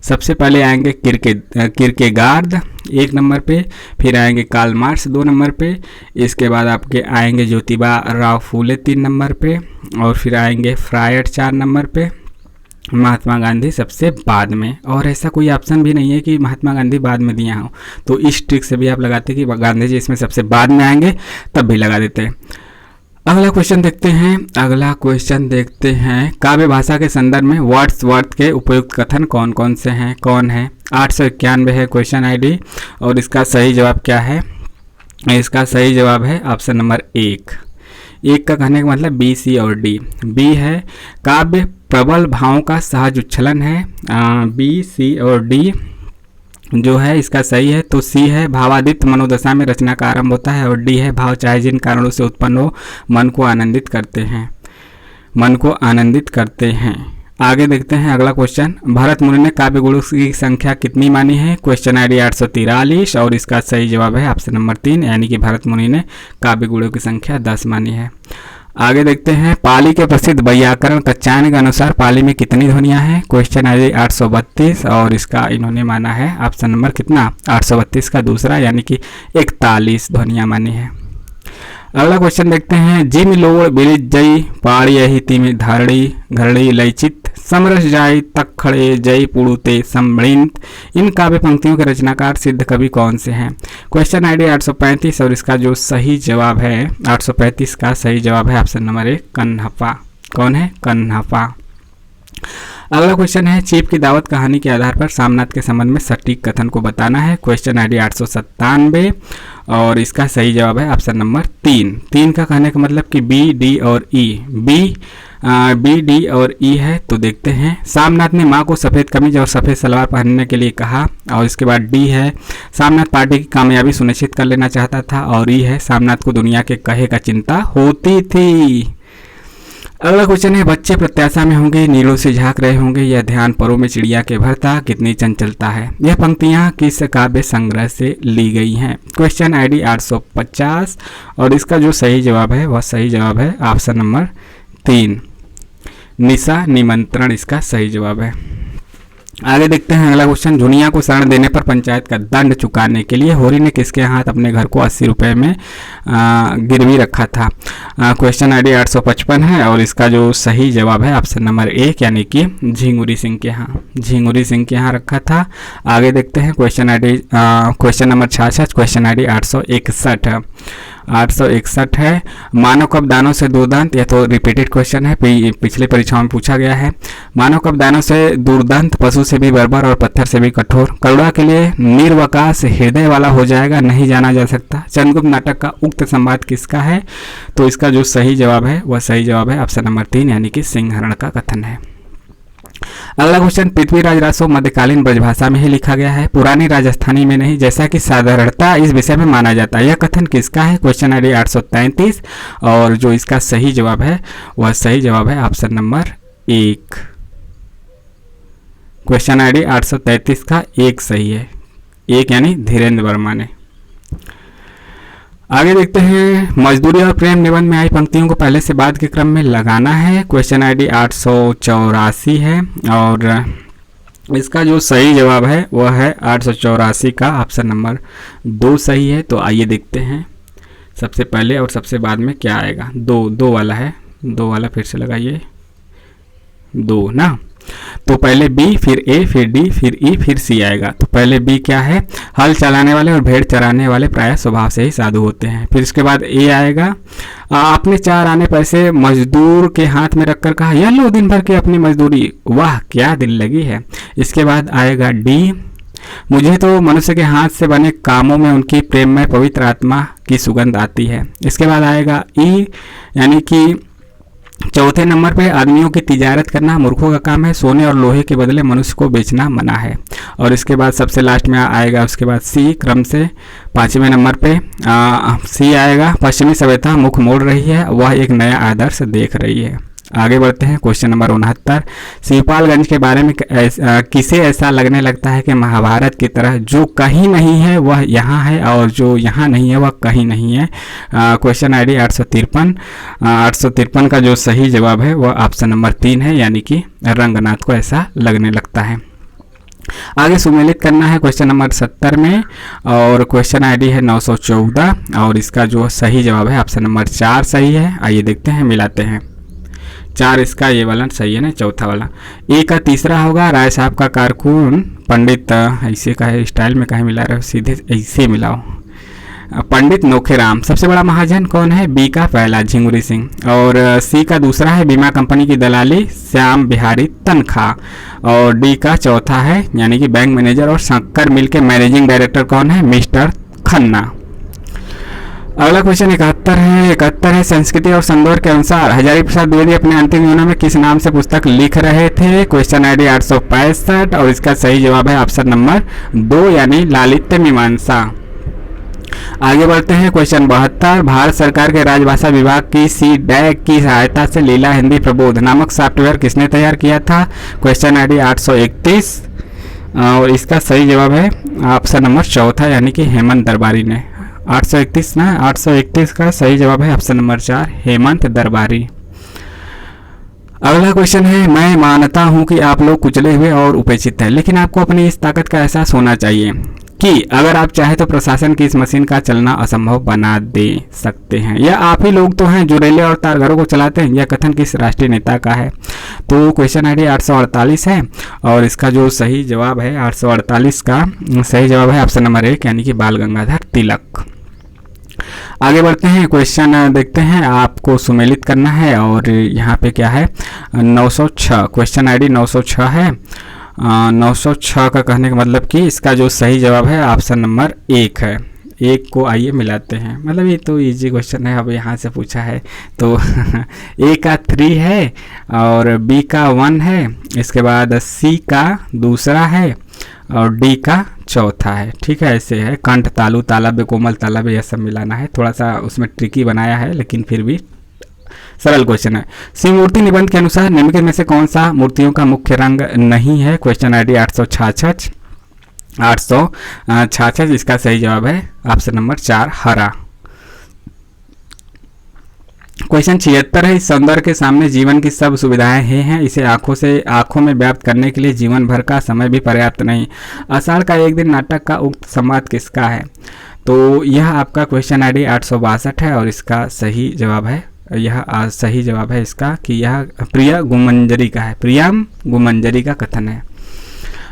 सबसे पहले आएंगे किरकेगार्ड 1 नंबर पे, फिर आएंगे कार्ल मार्क्स 2 नंबर पे, इसके बाद आपके आएंगे ज्योतिबा राव फूले 3 नंबर पे और फिर आएंगे फ्रायड 4 नंबर पे, महात्मा गांधी सबसे बाद में। और ऐसा कोई ऑप्शन भी नहीं है कि महात्मा गांधी बाद में दिया हो, तो इस ट्रिक से भी आप लगाते कि गांधी जी इसमें सबसे बाद में आएंगे तब भी लगा देते हैं। अगला क्वेश्चन देखते हैं काव्य भाषा के संदर्भ में वर्ड्सवर्थ के उपयुक्त कथन कौन कौन से हैं, कौन है। 891 है क्वेश्चन आईडी और इसका सही जवाब क्या है, इसका सही जवाब है ऑप्शन नंबर 1 एक का कहने का मतलब बी, सी और डी। बी है काव्य प्रबल भावों का सहज उच्छलन है, बी, सी और डी जो है इसका सही है। तो सी है भावादित्य मनोदशा में रचना का आरंभ होता है, और डी है भाव चाहे जिन कारणों से उत्पन्न हो मन को आनंदित करते हैं, मन को आनंदित करते हैं। आगे देखते हैं अगला क्वेश्चन, भरत मुनि ने काव्य गुणों की संख्या कितनी मानी है? क्वेश्चन आईडी 843 और इसका सही जवाब है ऑप्शन नंबर 3, यानी कि भरत मुनि ने काव्य गुणों की संख्या 10 मानी है। आगे देखते हैं पाली के प्रसिद्ध वैयाकरण कात्यायन के अनुसार पाली में कितनी ध्वनियां हैं? क्वेश्चन आईडी 832 और इसका इन्होंने माना है ऑप्शन नंबर कितना 832 का दूसरा, यानी कि 41 ध्वनियां मानी है। अगला क्वेश्चन देखते हैं, जिम लोड़ बिलिज जई पाड़ी हिति में धारणी घरड़ी लयचित समरस जाय तक खड़े जय पुड़ुते सम्मिलित, इन काव्य पंक्तियों के रचनाकार सिद्ध कवि कौन से हैं? क्वेश्चन आईडी 835 और इसका जो सही जवाब है 835 का सही जवाब है ऑप्शन नंबर 1 कन्हप्पा। कौन है? कन्हप्पा। अगला क्वेश्चन है, चीप की दावत कहानी के आधार पर सामनाथ के संबंध में सटीक कथन को बताना है। क्वेश्चन आईडी 897 और इसका सही जवाब है ऑप्शन नंबर 3। 3 का कहने का मतलब कि बी, डी और ई। बी, डी और ई है। तो देखते हैं, सामनाथ ने माँ को सफ़ेद कमीज और सफ़ेद सलवार पहनने के लिए कहा, और इसके बाद डी है सामनाथ पार्टी की कामयाबी सुनिश्चित कर लेना चाहता था, और ई है सामनाथ को दुनिया के कहे का चिंता होती थी। अगला क्वेश्चन है, बच्चे प्रत्याशा में होंगे नीलों से झांक रहे होंगे, यह ध्यान परों में चिड़िया के भरता कितनी चंचलता है। यह पंक्तियां किस काव्य संग्रह से ली गई हैं? क्वेश्चन आईडी 850 और इसका जो सही जवाब है वह सही जवाब है ऑप्शन नंबर 3 निशा निमंत्रण इसका सही जवाब है। आगे देखते हैं अगला क्वेश्चन, झुनिया को शरण देने पर पंचायत का दंड चुकाने के लिए होरी ने किसके हाथ अपने घर को 80 रुपये में गिरवी रखा था? क्वेश्चन आईडी 855 है और इसका जो सही जवाब है ऑप्शन नंबर 1, यानी कि झिंगुरी सिंह के यहाँ, झिंगुरी सिंह के यहाँ रखा था। आगे देखते हैं क्वेश्चन नंबर 66, क्वेश्चन आईडी 861 है, मानव कब दानों से दुर्दांत, यह तो रिपीटेड क्वेश्चन है, पिछले परीक्षाओं में पूछा गया है। मानव कब दानों से दुर्दांत, पशु से भी बर्बर और पत्थर से भी कठोर, करुणा के लिए निर्वकाश हृदय वाला हो जाएगा, नहीं जाना जा सकता। चंद्रगुप्त नाटक का उक्त संवाद किसका है? तो इसका जो सही जवाब है वह सही जवाब है ऑप्शन नंबर 3, यानी कि सिंहरण का कथन है। अगला क्वेश्चन, पृथ्वीराज रासो मध्यकालीन ब्रजभाषा में ही लिखा गया है, पुरानी राजस्थानी में नहीं, जैसा कि साधारणता इस विषय में माना जाता है। यह कथन किसका है? क्वेश्चन आईडी 833 और जो इसका सही जवाब है वह सही जवाब है ऑप्शन नंबर 1। क्वेश्चन आईडी 833 का 1 सही है, 1 यानी धीरेन्द्र वर्मा ने। आगे देखते हैं, मजदूरी और प्रेम निबंध में आई पंक्तियों को पहले से बाद के क्रम में लगाना है। क्वेश्चन आईडी 884 है और इसका जो सही जवाब है वह है 884 का ऑप्शन नंबर 2 सही है। तो आइए देखते हैं सबसे पहले और सबसे बाद में क्या आएगा। 2 वाला है, 2 वाला फिर से लगाइए, 2 ना। तो पहले बी, फिर ए, फिर डी, फिर ई, फिर सी आएगा। तो पहले बी क्या है? हल चलाने वाले और भेड़ चराने वाले प्रायः स्वभाव से ही साधु होते हैं। फिर इसके बाद ए आएगा, अपने 4 आने पैसे मजदूर के हाथ में रखकर कहा, यह लो दिन भर की अपनी मजदूरी, वाह क्या दिल लगी है। इसके बाद आएगा डी, मुझे तो मनुष्य के हाथ से बने कामों में उनकी प्रेम में पवित्र आत्मा की सुगंध आती है। इसके बाद आएगा ई, यानी कि चौथे नंबर पे आदमियों की तिजारत करना मूर्खों का काम है, सोने और लोहे के बदले मनुष्य को बेचना मना है। और इसके बाद सबसे लास्ट में आएगा उसके बाद सी, क्रम से 5वें नंबर पे सी आएगा, पश्चिमी सभ्यता मुख मोड़ रही है, वह एक नया आदर्श देख रही है। आगे बढ़ते हैं क्वेश्चन नंबर 69, शिवपालगंज के बारे में किसे ऐसा लगने लगता है कि महाभारत की तरह जो कहीं नहीं है वह यहाँ है और जो यहाँ नहीं है वह कहीं नहीं है। क्वेश्चन आईडी 853 का जो सही जवाब है वह ऑप्शन नंबर 3 है, यानी कि रंगनाथ को ऐसा लगने लगता है। आगे सुमेलित करना है क्वेश्चन नंबर 70 में और क्वेश्चन आईडी है 914 और इसका जो सही जवाब है ऑप्शन नंबर 4 सही है। आइए देखते हैं, मिलाते हैं। 4 इसका ये वाला सही है ना, चौथा वाला। ए का तीसरा होगा, राय साहब का कारकुन पंडित, ऐसे का है स्टाइल में कहीं मिला रहे हो, सीधे ऐसे मिलाओ। पंडित नोखेराम। सबसे बड़ा महाजन कौन है? बी का पहला झिंगुरी सिंह। और सी का दूसरा है बीमा कंपनी की दलाली श्याम बिहारी तनखा। और डी का चौथा है यानी कि बैंक मैनेजर और शक्कर मिल के मैनेजिंग डायरेक्टर कौन है? मिस्टर खन्ना। अगला क्वेश्चन 71 है संस्कृति और संदर्भ के अनुसार हजारी प्रसाद द्विवेदी अपने अंतिम दिनों में किस नाम से पुस्तक लिख रहे थे? क्वेश्चन आईडी 865 और इसका सही जवाब है ऑप्शन नंबर 2 यानी लालित्य मीमांसा। आगे बढ़ते हैं क्वेश्चन 72, भारत सरकार के राजभाषा विभाग की CDAC की सहायता से लीला हिंदी प्रबोध नामक सॉफ्टवेयर किसने तैयार किया था? क्वेश्चन आईडी 831 और इसका सही जवाब है ऑप्शन नंबर 4 यानी कि हेमंत दरबारी ने। 831 ना, 831 का सही जवाब है ऑप्शन नंबर 4 हेमंत दरबारी। अगला क्वेश्चन है, मैं मानता हूं कि आप लोग कुचले हुए और उपेक्षित हैं, लेकिन आपको अपनी इस ताकत का एहसास होना चाहिए कि अगर आप चाहें तो प्रशासन की इस मशीन का चलना असंभव बना दे सकते हैं। यह आप ही लोग तो हैं जो रेलवे और तारघरों को चलाते हैं। यह कथन किस राष्ट्रीय नेता का है? तो क्वेश्चन आईडी 848 है और इसका जो सही जवाब है 848 का सही जवाब है ऑप्शन नंबर 1 यानी कि बाल गंगाधर तिलक। आगे बढ़ते हैं, क्वेश्चन देखते हैं। आपको सुमेलित करना है और यहाँ पे क्या है 906, क्वेश्चन आईडी 906 है। 906 का कहने का मतलब कि इसका जो सही जवाब है ऑप्शन नंबर 1 है। 1 को आइए मिलाते हैं, मतलब ये तो इजी क्वेश्चन है, अब यहाँ से पूछा है तो A का 3 है और B का 1 है, इसके बाद C का दूसरा है और D का चौथा है। ठीक है, ऐसे है कंठ तालु तालव्य कोमल तालव्य यह सब मिलाना है। थोड़ा सा उसमें ट्रिकी बनाया है लेकिन फिर भी सरल क्वेश्चन है। शिव मूर्ति निबंध के अनुसार निम्नलिखित में से कौन सा मूर्तियों का मुख्य रंग नहीं है? क्वेश्चन आईडी 866 इसका सही जवाब है ऑप्शन नंबर 4 हरा। क्वेश्चन 76 है, इस सौंदर्य के सामने जीवन की सब सुविधाएं हैं, इसे आंखों में व्याप्त करने के लिए जीवन भर का समय भी पर्याप्त नहीं। आषाढ़ का एक दिन नाटक का उक्त संवाद किसका है? तो यह आपका क्वेश्चन आईडी 862 है और इसका सही जवाब है सही जवाब है इसका कि यह प्रिया गुमंजरी का है। प्रिया गुमंजरी का कथन है।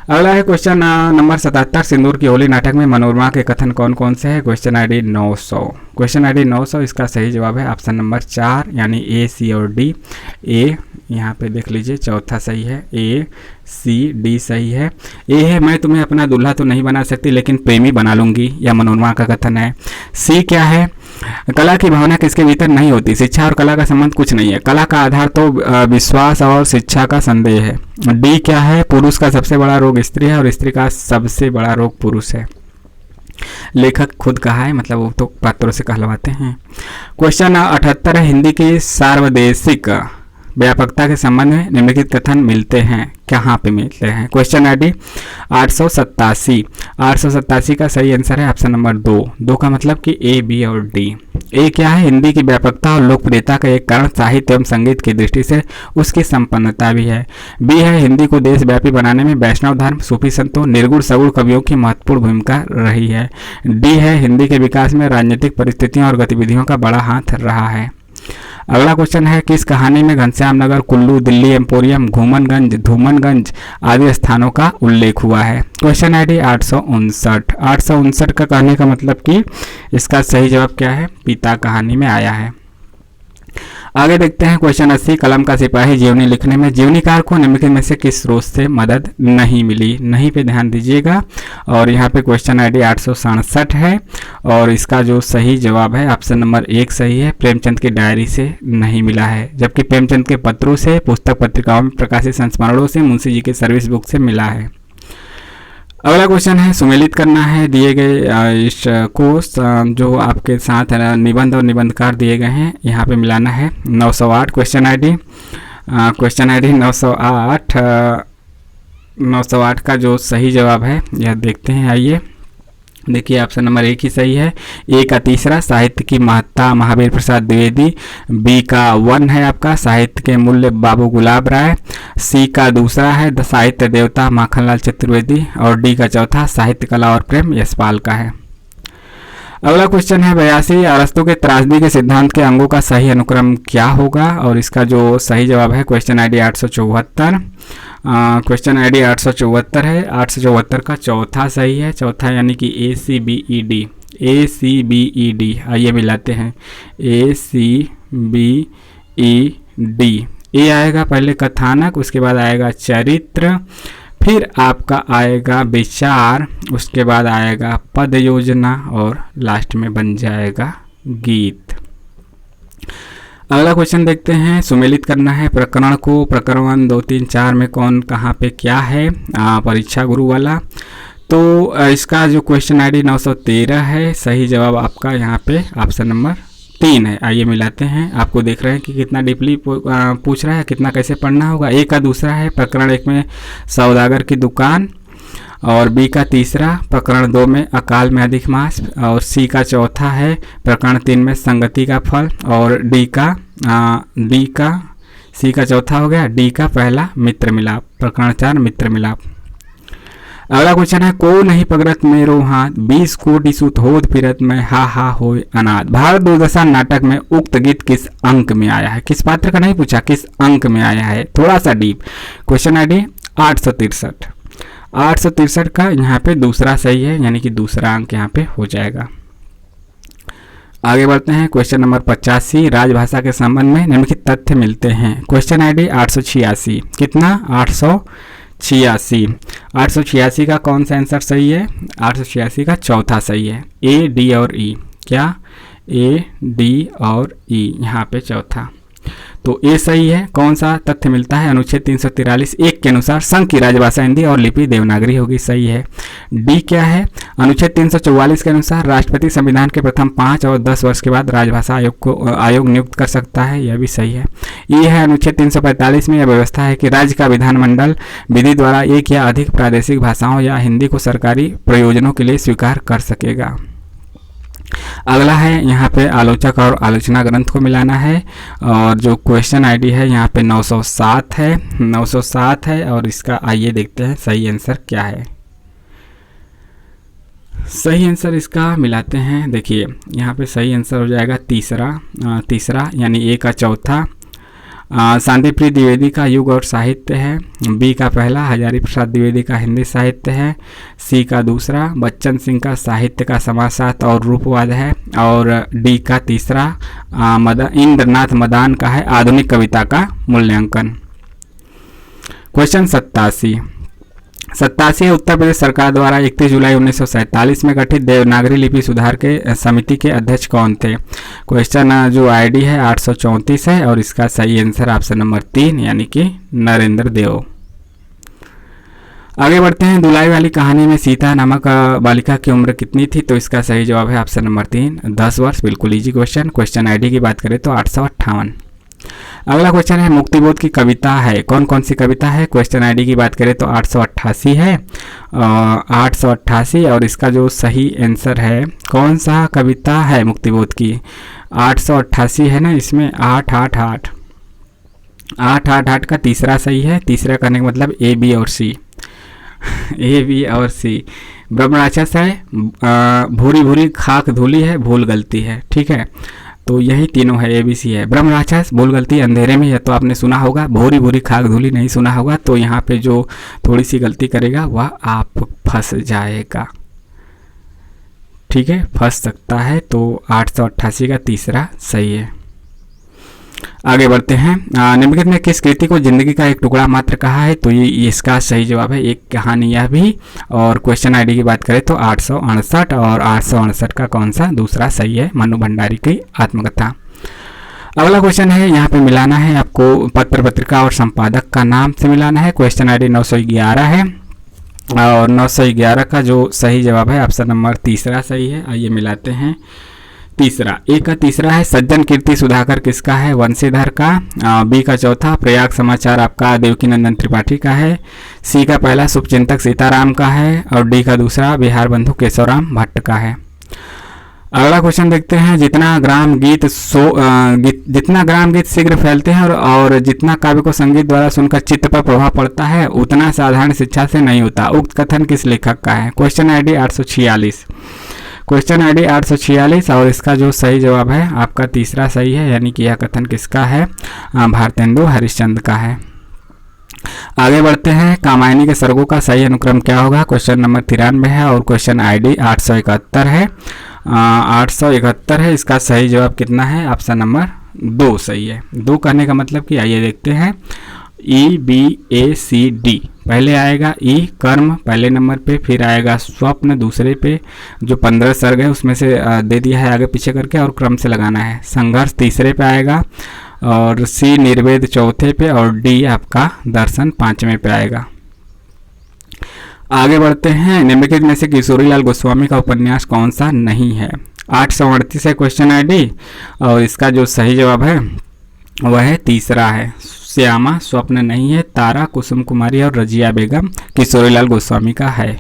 अगला है क्वेश्चन नंबर 77, सिंदूर की होली नाटक में मनोरमा के कथन कौन कौन से हैं? क्वेश्चन आईडी 900, क्वेश्चन आईडी 900 इसका सही जवाब है ऑप्शन नंबर 4 यानी A, C और D। A यहाँ पे देख लीजिए चौथा सही है, A, C, D सही है। A है, मैं तुम्हें अपना दूल्हा तो नहीं बना सकती लेकिन प्रेमी बना लूंगी, यह मनोरमा का कथन है। C क्या है? कला की भावना किसके भीतर नहीं होती? शिक्षा और कला का संबंध कुछ नहीं है, कला का आधार तो विश्वास और शिक्षा का संदेह है। D क्या है? पुरुष का सबसे बड़ा रोग स्त्री है और स्त्री का सबसे बड़ा रोग पुरुष है। लेखक खुद कहा है, मतलब वो तो पात्रों से कहलवाते हैं। क्वेश्चन 78 है, हिंदी की सार्वदेशिक व्यापकता के संबंध में निम्नलिखित कथन मिलते हैं, कहाँ पे मिलते हैं? क्वेश्चन आईडी 887 का सही आंसर है ऑप्शन नंबर 2 का मतलब कि A, B और D। A क्या है? हिंदी की व्यापकता और लोकप्रियता का एक कारण साहित्य एवं संगीत की दृष्टि से उसकी संपन्नता भी है। B है, हिंदी को देशव्यापी बनाने में वैष्णव धर्म, सूफी संतों, निर्गुण सगुण कवियों की महत्वपूर्ण भूमिका रही है। D है, हिंदी के विकास में राजनीतिक परिस्थितियों और गतिविधियों का बड़ा हाथ रहा है। अगला क्वेश्चन है, किस कहानी में घनश्याम नगर, कुल्लू, दिल्ली एम्पोरियम, धूमनगंज आदि स्थानों का उल्लेख हुआ है? क्वेश्चन आईडी 859 का कहने का मतलब कि इसका सही जवाब क्या है? पिता कहानी में आया है। आगे देखते हैं क्वेश्चन 80, कलम का सिपाही जीवनी लिखने में जीवनीकार को निम्नलिखित में से किस स्रोत से मदद नहीं मिली? नहीं पे ध्यान दीजिएगा। और यहाँ पे क्वेश्चन आईडी 867 है और इसका जो सही जवाब है ऑप्शन नंबर 1 सही है, प्रेमचंद की डायरी से नहीं मिला है, जबकि प्रेमचंद के पत्रों से, पुस्तक पत्रिकाओं में प्रकाशित संस्मरणों से, मुंशी जी के सर्विस बुक से मिला है। अगला क्वेश्चन है, सुमेलित करना है दिए गए इसको जो आपके साथ निबंध और निबंधकार दिए गए हैं, यहाँ पे मिलाना है। 908 क्वेश्चन आईडी 908 का जो सही जवाब है यह देखते हैं। आइए देखिए, ऑप्शन नंबर 1 ही सही है। A का तीसरा, साहित्य की महत्ता महावीर प्रसाद द्विवेदी। B का 1 है आपका, साहित्य के मूल्य बाबू गुलाब राय। C का दूसरा है, द साहित्य देवता माखनलाल चतुर्वेदी। और D का चौथा, साहित्य कला और प्रेम यशपाल का है। अगला क्वेश्चन है 82, अरस्तु के त्रासदी के सिद्धांत के अंगों का सही अनुक्रम क्या होगा? और इसका जो सही जवाब है क्वेश्चन आईडी 874, क्वेश्चन आईडी 874 है। 874 का चौथा सही है, चौथा यानी कि ACBED। आइए मिलाते हैं, ACBED। ए आएगा पहले कथानक, उसके बाद आएगा चरित्र, फिर आपका आएगा विचार, उसके बाद आएगा पद योजना और लास्ट में बन जाएगा गीत। अगला क्वेश्चन देखते हैं, सुमेलित करना है प्रकरण को। प्रकरण 2, 3, 4 में कौन कहाँ पे क्या है, परीक्षा गुरु वाला। तो इसका जो क्वेश्चन आईडी 913 है, सही जवाब आपका यहाँ पे ऑप्शन नंबर 3 है। आइए मिलाते हैं, आपको देख रहे हैं कि कितना डीपली पूछ रहा है, कितना कैसे पढ़ना होगा। ए का दूसरा है, प्रकरण 1 में सौदागर की दुकान, और बी का तीसरा प्रकरण 2 में अकाल में अधिक मास, और सी का चौथा है प्रकरण 3 में संगति का फल, और डी का सी का चौथा हो गया, डी का पहला मित्र मिलाप, प्रकरण 4 मित्र मिलाप। अगला क्वेश्चन है, को नहीं पगरत मेरो हाथ 20 कोटि सुत होत फिरत में हा होय अनाथ। भारत दुर्दशा नाटक में उक्त गीत किस अंक में आया है? किस पात्र का नहीं पूछा, किस अंक में आया है, थोड़ा सा डीप। Question ID 863। 863 का यहाँ पे दूसरा सही है, यानी कि दूसरा अंक यहाँ पे हो जाएगा। आगे बढ़ते हैं, क्वेश्चन नंबर 85, राजभाषा के संबंध में निम्नलिखित तथ्य मिलते हैं। क्वेश्चन आईडी 886, कितना 886। 886 का कौन सा आंसर सही है? 886 का चौथा सही है, ए, डी और ई। क्या? ए, डी और ई, यहाँ पे चौथा। तो ए सही है। कौन सा तथ्य मिलता है? अनुच्छेद 343 1 के अनुसार संघ की राजभाषा हिंदी और लिपि देवनागरी होगी, सही है। डी क्या है? अनुच्छेद 344 के अनुसार राष्ट्रपति संविधान के प्रथम 5 और 10 वर्ष के बाद राजभाषा आयोग नियुक्त कर सकता है, यह भी सही है। ये है अनुच्छेद 345 में यह व्यवस्था है कि राज्य का विधानमंडल विधि द्वारा एक या अधिक प्रादेशिक भाषाओं या हिंदी को सरकारी प्रयोजनों के लिए स्वीकार कर सकेगा। अगला है यहाँ पे आलोचक और आलोचना ग्रंथ को मिलाना है, और जो क्वेश्चन आईडी है यहाँ पे 907 है, 907 है। और इसका आइए देखते हैं सही आंसर क्या है। सही आंसर इसका मिलाते हैं, देखिए यहाँ पे सही आंसर हो जाएगा तीसरा यानी ए का चौथा। शांति प्रिय द्विवेदी का युग और साहित्य है, बी का पहला हजारी प्रसाद द्विवेदी का हिंदी साहित्य है, सी का दूसरा बच्चन सिंह का साहित्य का समाजशास्त्र और रूपवाद है, और डी का तीसरा इंद्रनाथ मदान का है आधुनिक कविता का मूल्यांकन। क्वेश्चन 87 उत्तर प्रदेश सरकार द्वारा 31 जुलाई 1947 में गठित देवनागरी लिपि सुधार के समिति के अध्यक्ष कौन थे? क्वेश्चन जो आईडी है 834 है, और इसका सही आंसर ऑप्शन नंबर 3 यानी कि नरेंद्र देव। आगे बढ़ते हैं, दुलाई वाली कहानी में सीता नामक बालिका की उम्र कितनी थी? तो इसका सही जवाब है ऑप्शन नंबर 3 10 वर्ष। बिल्कुल इजी क्वेश्चन। क्वेश्चन आईडी की बात करें तो 858। अगला क्वेश्चन है, मुक्तिबोध की कविता है, कौन कौन सी कविता है? क्वेश्चन आईडी की बात करें तो 888 है, 888। और इसका जो सही आंसर है, कौन सा कविता है मुक्तिबोध की? 888 है ना, इसमें 888 का तीसरा सही है। तीसरा करने का मतलब ए, बी और सी ए, बी और सी। ब्रह्मराक्षस है, भूरी भूरी खाक धूली है, भूल गलती है, ठीक है। तो यही तीनों है, ए बी सी है। ब्रह्म राक्षस, भूल गलती, अंधेरे में, यह तो आपने सुना होगा। भूरी भूरी खाक धूली नहीं सुना होगा। तो यहाँ पे जो थोड़ी सी गलती करेगा वह आप फंस जाएगा, ठीक है, फंस सकता है। तो 888 का तीसरा सही है। आगे बढ़ते हैं, निम्नलिखित में किस कृति को जिंदगी का एक टुकड़ा मात्र कहा है? तो ये इसका सही जवाब है एक कहानी यह भी। और क्वेश्चन आईडी की बात करें तो 868, और 868 का कौन सा दूसरा सही है? मनु भंडारी की आत्मकथा। अगला क्वेश्चन है, यहाँ पे मिलाना है आपको पत्र पत्रिका और संपादक का नाम से मिलाना है। क्वेश्चन आईडी 911 है, और 911 का जो सही जवाब है ऑप्शन नंबर तीसरा सही है। आइए मिलाते हैं। तीसरा, ए का तीसरा है सज्जन कीर्ति सुधाकर किसका है? वंशीधर का। बी का चौथा प्रयाग समाचार आपका देवकीनंदन त्रिपाठी का है। सी का पहला शुभचिंतक सीताराम का है, और डी का दूसरा बिहार बंधु केशवराम भट्ट का है। अगला क्वेश्चन देखते हैं, जितना ग्राम गीत शीघ्र फैलते हैं और जितना काव्य को संगीत द्वारा सुनकर चित्त पर प्रभाव पड़ता है उतना साधारण शिक्षा से नहीं होता। उक्त कथन किस लेखक का है? Question ID 846। क्वेश्चन आईडी 846, और इसका जो सही जवाब है आपका तीसरा सही है, यानी कि यह कथन किसका है? भारतेंदु हरिश्चंद्र का है। आगे बढ़ते हैं, कामायनी के सर्गों का सही अनुक्रम क्या होगा? क्वेश्चन नंबर 93 है, और क्वेश्चन आईडी 871 है। 871 है, इसका सही जवाब कितना है? ऑप्शन नंबर 2 सही है। 2 कहने का मतलब कि आइए देखते हैं, E, B, A, C, D पहले आएगा ई कर्म पहले नंबर पे, फिर आएगा स्वप्न दूसरे पे, जो 15 सर्ग है उसमें से दे दिया है आगे पीछे करके और क्रम से लगाना है। संघर्ष तीसरे पे आएगा और सी निर्वेद चौथे पे और डी आपका दर्शन पांचवें पे आएगा। आगे बढ़ते हैं, निम्नलिखित में से किशोरीलाल गोस्वामी का उपन्यास कौन सा नहीं है। 838 है क्वेश्चन आईडी और इसका जो सही जवाब है वह है तीसरा है, श्यामा स्वप्न नहीं है, तारा कुसुम कुमारी और रजिया बेगम किशोरीलाल गोस्वामी का है।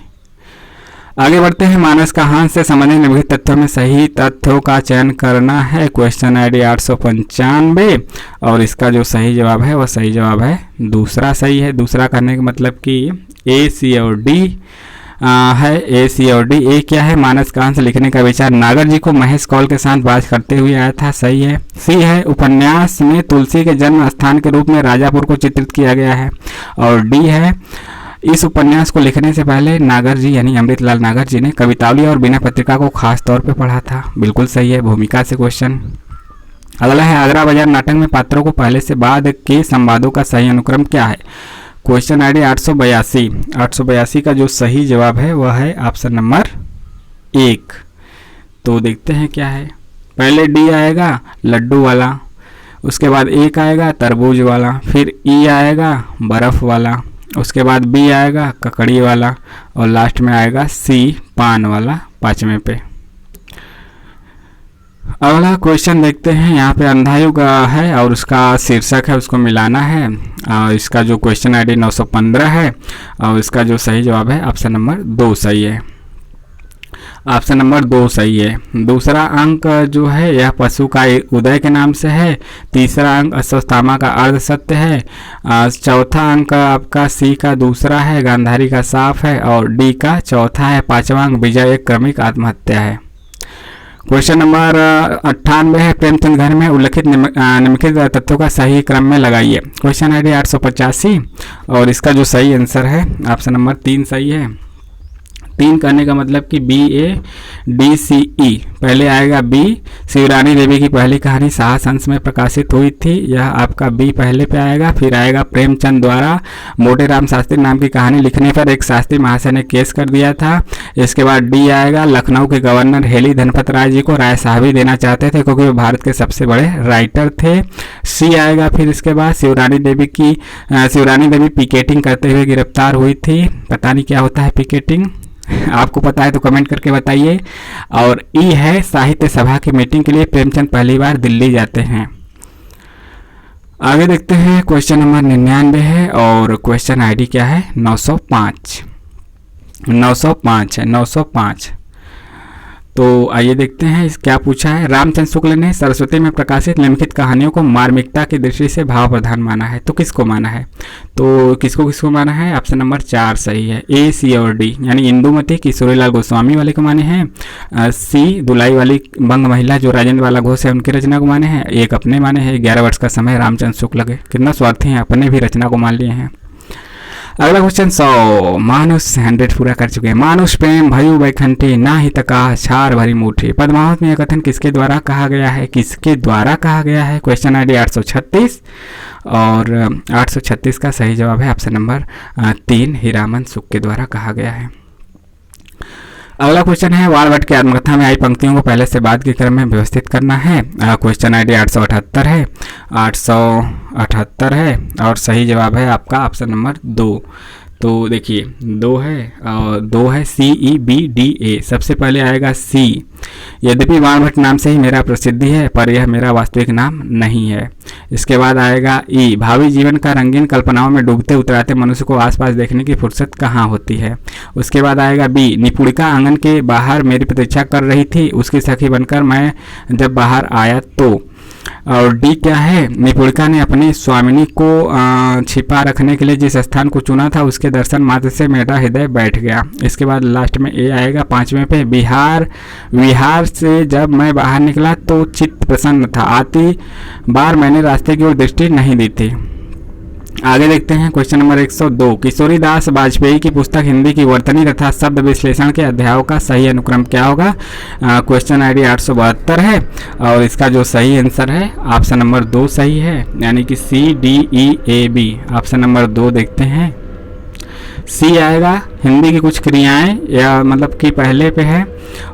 आगे बढ़ते हैं, मानस का हाथ से संबंधित निम्नलिखित तथ्यों में सही तथ्यों का चयन करना है। क्वेश्चन आईडी 895 और इसका जो सही जवाब है वह सही जवाब है दूसरा सही है। दूसरा करने का मतलब कि ए सी और डी है, ए सी और डी। ए क्या है, मानस का हंस लिखने का विचार नागर जी को महेश कौल के साथ बात करते हुए आया था, सही है। सी है, उपन्यास में तुलसी के जन्म स्थान के रूप में राजापुर को चित्रित किया गया है। और डी है, इस उपन्यास को लिखने से पहले नागर जी यानी अमृतलाल नागर जी ने कवितावली और बिना पत्रिका को खास तौर पे पढ़ा था, बिल्कुल सही है। भूमिका से क्वेश्चन अगला है, आगरा बाजार नाटक में पात्रों को पहले से बाद के संवादों का सही अनुक्रम क्या है। क्वेश्चन आईडी 882 का जो सही जवाब है वह है ऑप्शन नंबर 1। तो देखते हैं क्या है। पहले डी आएगा लड्डू वाला, उसके बाद एक आएगा तरबूज वाला, फिर ई आएगा बर्फ वाला, उसके बाद बी आएगा ककड़ी वाला और लास्ट में आएगा सी पान वाला पांचवें पे। अगला क्वेश्चन देखते हैं, यहाँ पे अंधायुग है और उसका शीर्षक है उसको मिलाना है। इसका जो क्वेश्चन आईडी 915 है और इसका जो सही जवाब है ऑप्शन नंबर 2 सही है। ऑप्शन नंबर 2 सही है। दूसरा अंक जो है यह पशु का उदय के नाम से है। तीसरा अंक अश्वत्थामा का अर्ध सत्य है। चौथा अंक आपका सी का दूसरा है, गांधारी का साफ है और डी का चौथा है। पांचवा अंक विजय एक क्रमिक आत्महत्या है। क्वेश्चन नंबर 98 है, प्रेमचंद घर में उल्लिखित निम्नलिखित तथ्यों का सही क्रम में लगाइए। क्वेश्चन आईडी 885 और इसका जो सही आंसर है ऑप्शन नंबर 3 सही है। 3 करने का मतलब कि बी ए डी सी ई। पहले आएगा बी, शिवरानी देवी की पहली कहानी साहस अंश में प्रकाशित हुई थी, यह आपका बी पहले पे आएगा। फिर आएगा प्रेमचंद द्वारा मोटे राम शास्त्री नाम की कहानी लिखने पर एक शास्त्री महाशय ने केस कर दिया था। इसके बाद डी आएगा, लखनऊ के गवर्नर हेली धनपत राय जी को राय साहबी देना चाहते थे क्योंकि वो भारत के सबसे बड़े राइटर थे। सी आएगा, फिर इसके बाद शिवरानी देवी पिकेटिंग करते हुए गिरफ्तार हुई थी। पता नहीं क्या होता है पिकेटिंग, आपको पता है तो कमेंट करके बताइए। और ई है, साहित्य सभा की मीटिंग के लिए प्रेमचंद पहली बार दिल्ली जाते हैं। आगे देखते हैं, क्वेश्चन नंबर 99 है और क्वेश्चन आईडी क्या है 905 है 905। तो आइए देखते हैं इस क्या पूछा है। रामचंद्र शुक्ल ने सरस्वती में प्रकाशित निम्नलिखित कहानियों को मार्मिकता की दृष्टि से भाव प्रधान माना है। तो किसको माना है, तो किसको माना है, ऑप्शन नंबर 4 सही है। ए सी और डी यानी इंदुमती किशोरीलाल गोस्वामी वाले को माने हैं। सी दुलाई वाली बंग महिला जो राजेंद्र बाला घोष है उनकी रचना को माने हैं। एक अपने माने हैं। 11 वर्ष का समय रामचंद्र शुक्ल के, कितना स्वार्थी हैं, अपने भी रचना को मान लिए हैं। अगला क्वेश्चन 100 मानुष 100 पूरा कर चुके हैं। मानुष प्रेम भयो बैखंठी ना ही तका छार भरी मुठी। पद्मावत में यह कथन किसके द्वारा कहा गया है, क्वेश्चन आईडी 836 और 836 का सही जवाब है ऑप्शन नंबर 3 हीरामन सुख के द्वारा कहा गया है। अगला क्वेश्चन है, वाणभट्ट की आत्मकथा में आई पंक्तियों को पहले से बाद के क्रम में व्यवस्थित करना है। क्वेश्चन आईडी 878 है 878 है और सही जवाब है आपका ऑप्शन नंबर 2। तो देखिए 2 है और 2 है सी ई बी डी ए। सबसे पहले आएगा सी, यद्यपि वाणभट्ट नाम से ही मेरा प्रसिद्धि है पर यह मेरा वास्तविक नाम नहीं है। इसके बाद आएगा ई, भावी जीवन का रंगीन कल्पनाओं में डूबते उतराते मनुष्य को आसपास देखने की फुर्सत कहाँ होती है। उसके बाद आएगा बी, निपुणिका आंगन के बाहर मेरी प्रतीक्षा कर रही थी, उसकी सखी बनकर मैं जब बाहर आया तो। और डी क्या है, निपुणिका ने अपनी स्वामिनी को छिपा रखने के लिए जिस स्थान को चुना था उसके दर्शन मात्र से मेरा हृदय बैठ गया। इसके बाद लास्ट में ए आएगा 5वें पे, विहार से जब मैं बाहर निकला तो चित्त प्रसन्न था, आती बार मैंने रास्ते की ओर दृष्टि नहीं दी थी। आगे देखते हैं क्वेश्चन नंबर 102, किशोरीदास वाजपेयी की पुस्तक हिंदी की वर्तनी तथा शब्द विश्लेषण के अध्यायों का सही अनुक्रम क्या होगा। क्वेश्चन आईडी 872 है और इसका जो सही आंसर है ऑप्शन नंबर 2 सही है, यानी कि C D E A B. Option number 2 देखते हैं। सी आएगा हिंदी की कुछ क्रियाएं या मतलब कि पहले पे है।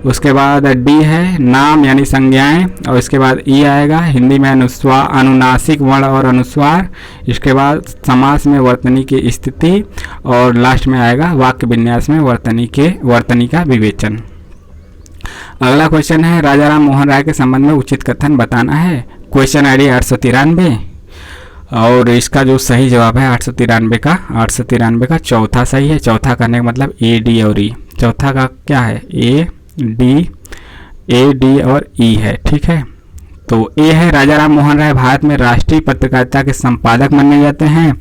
उसके बाद डी है नाम यानी संज्ञाएं, और इसके बाद ई आएगा हिंदी में अनुनासिक वर्ण और अनुस्वार। इसके बाद समास में वर्तनी की स्थिति, और लास्ट में आएगा वाक्य विन्यास में वर्तनी का विवेचन। अगला क्वेश्चन है राजा राम मोहन राय के संबंध में उचित कथन बताना है। क्वेश्चन आईडी 893, और इसका जो सही जवाब है 893 का चौथा सही है। चौथा करने का मतलब ए डी और ई, चौथा का क्या है ए डी और ई है, ठीक है। तो ए है राजा राम मोहन राय भारत में राष्ट्रीय पत्रकारिता के संपादक माने जाते हैं,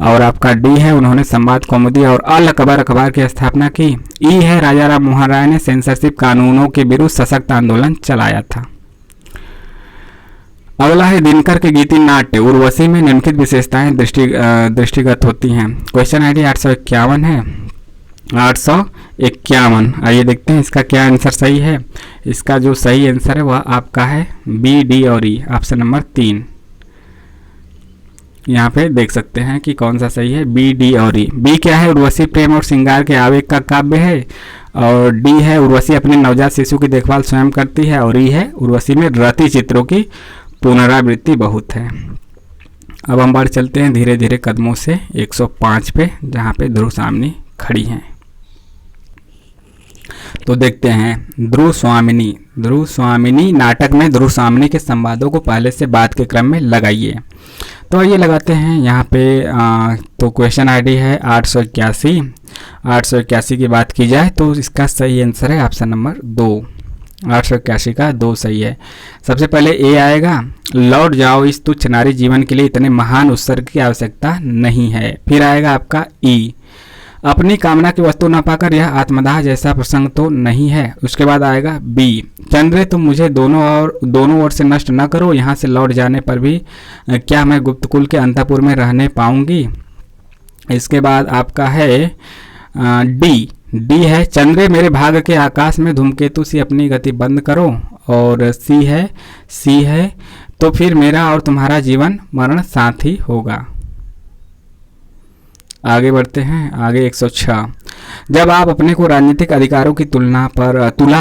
और आपका डी है उन्होंने संवाद कौमुदी और अल अखबार अखबार की स्थापना की। ई है राजा राम मोहन राय ने सेंसरशिप कानूनों के विरुद्ध सशक्त आंदोलन चलाया था। अगला है दिनकर के गीति नाट्य उर्वशी में निम्नलिखित विशेषताएं दृष्टिगत होती हैं। क्वेश्चन आईडी 851 है, 851। आइए देखते हैं इसका क्या आंसर सही है। इसका जो सही आंसर है वह आपका है बी डी और ई, ऑप्शन नंबर 3। यहाँ पे देख सकते हैं कि कौन सा सही है, बी डी और ई। बी क्या है, उर्वशी प्रेम और श्रृंगार के आवेग का काव्य है, और डी है उर्वशी अपने नवजात शिशु की देखभाल स्वयं करती है, और ई है उर्वशी में रति चित्रों की पुनरावृत्ति बहुत है। अब हम बढ़ चलते हैं धीरे धीरे कदमों से 105 पे, जहाँ पे ध्रुव सामनी खड़ी हैं। तो देखते हैं ध्रुव स्वामिनी नाटक में ध्रुव स्वामिनी के संवादों को पहले से बाद के क्रम में लगाइए। तो ये लगाते हैं यहाँ पे। तो क्वेश्चन आईडी है 881 की बात की जाए तो इसका सही आंसर है ऑप्शन नंबर 2। 881 का 2 सही है। सबसे पहले ए आएगा, लौट जाओ इस तुच्छ नारी जीवन के लिए इतने महान उत्सर्ग की आवश्यकता नहीं है। फिर आएगा आपका ई, अपनी कामना की वस्तु न पाकर यह आत्मदाह जैसा प्रसंग तो नहीं है। उसके बाद आएगा बी, चंद्रे तुम मुझे दोनों ओर से नष्ट न करो, यहाँ से लौट जाने पर भी क्या मैं गुप्तकुल के अंतःपुर में रहने पाऊंगी। इसके बाद आपका है डी है, चंद्रे मेरे भाग के आकाश में धूमकेतु सी अपनी गति बंद करो। और सी है तो फिर मेरा और तुम्हारा जीवन मरण साथ ही होगा। आगे बढ़ते हैं, आगे 106। जब आप अपने को राजनीतिक अधिकारों की तुला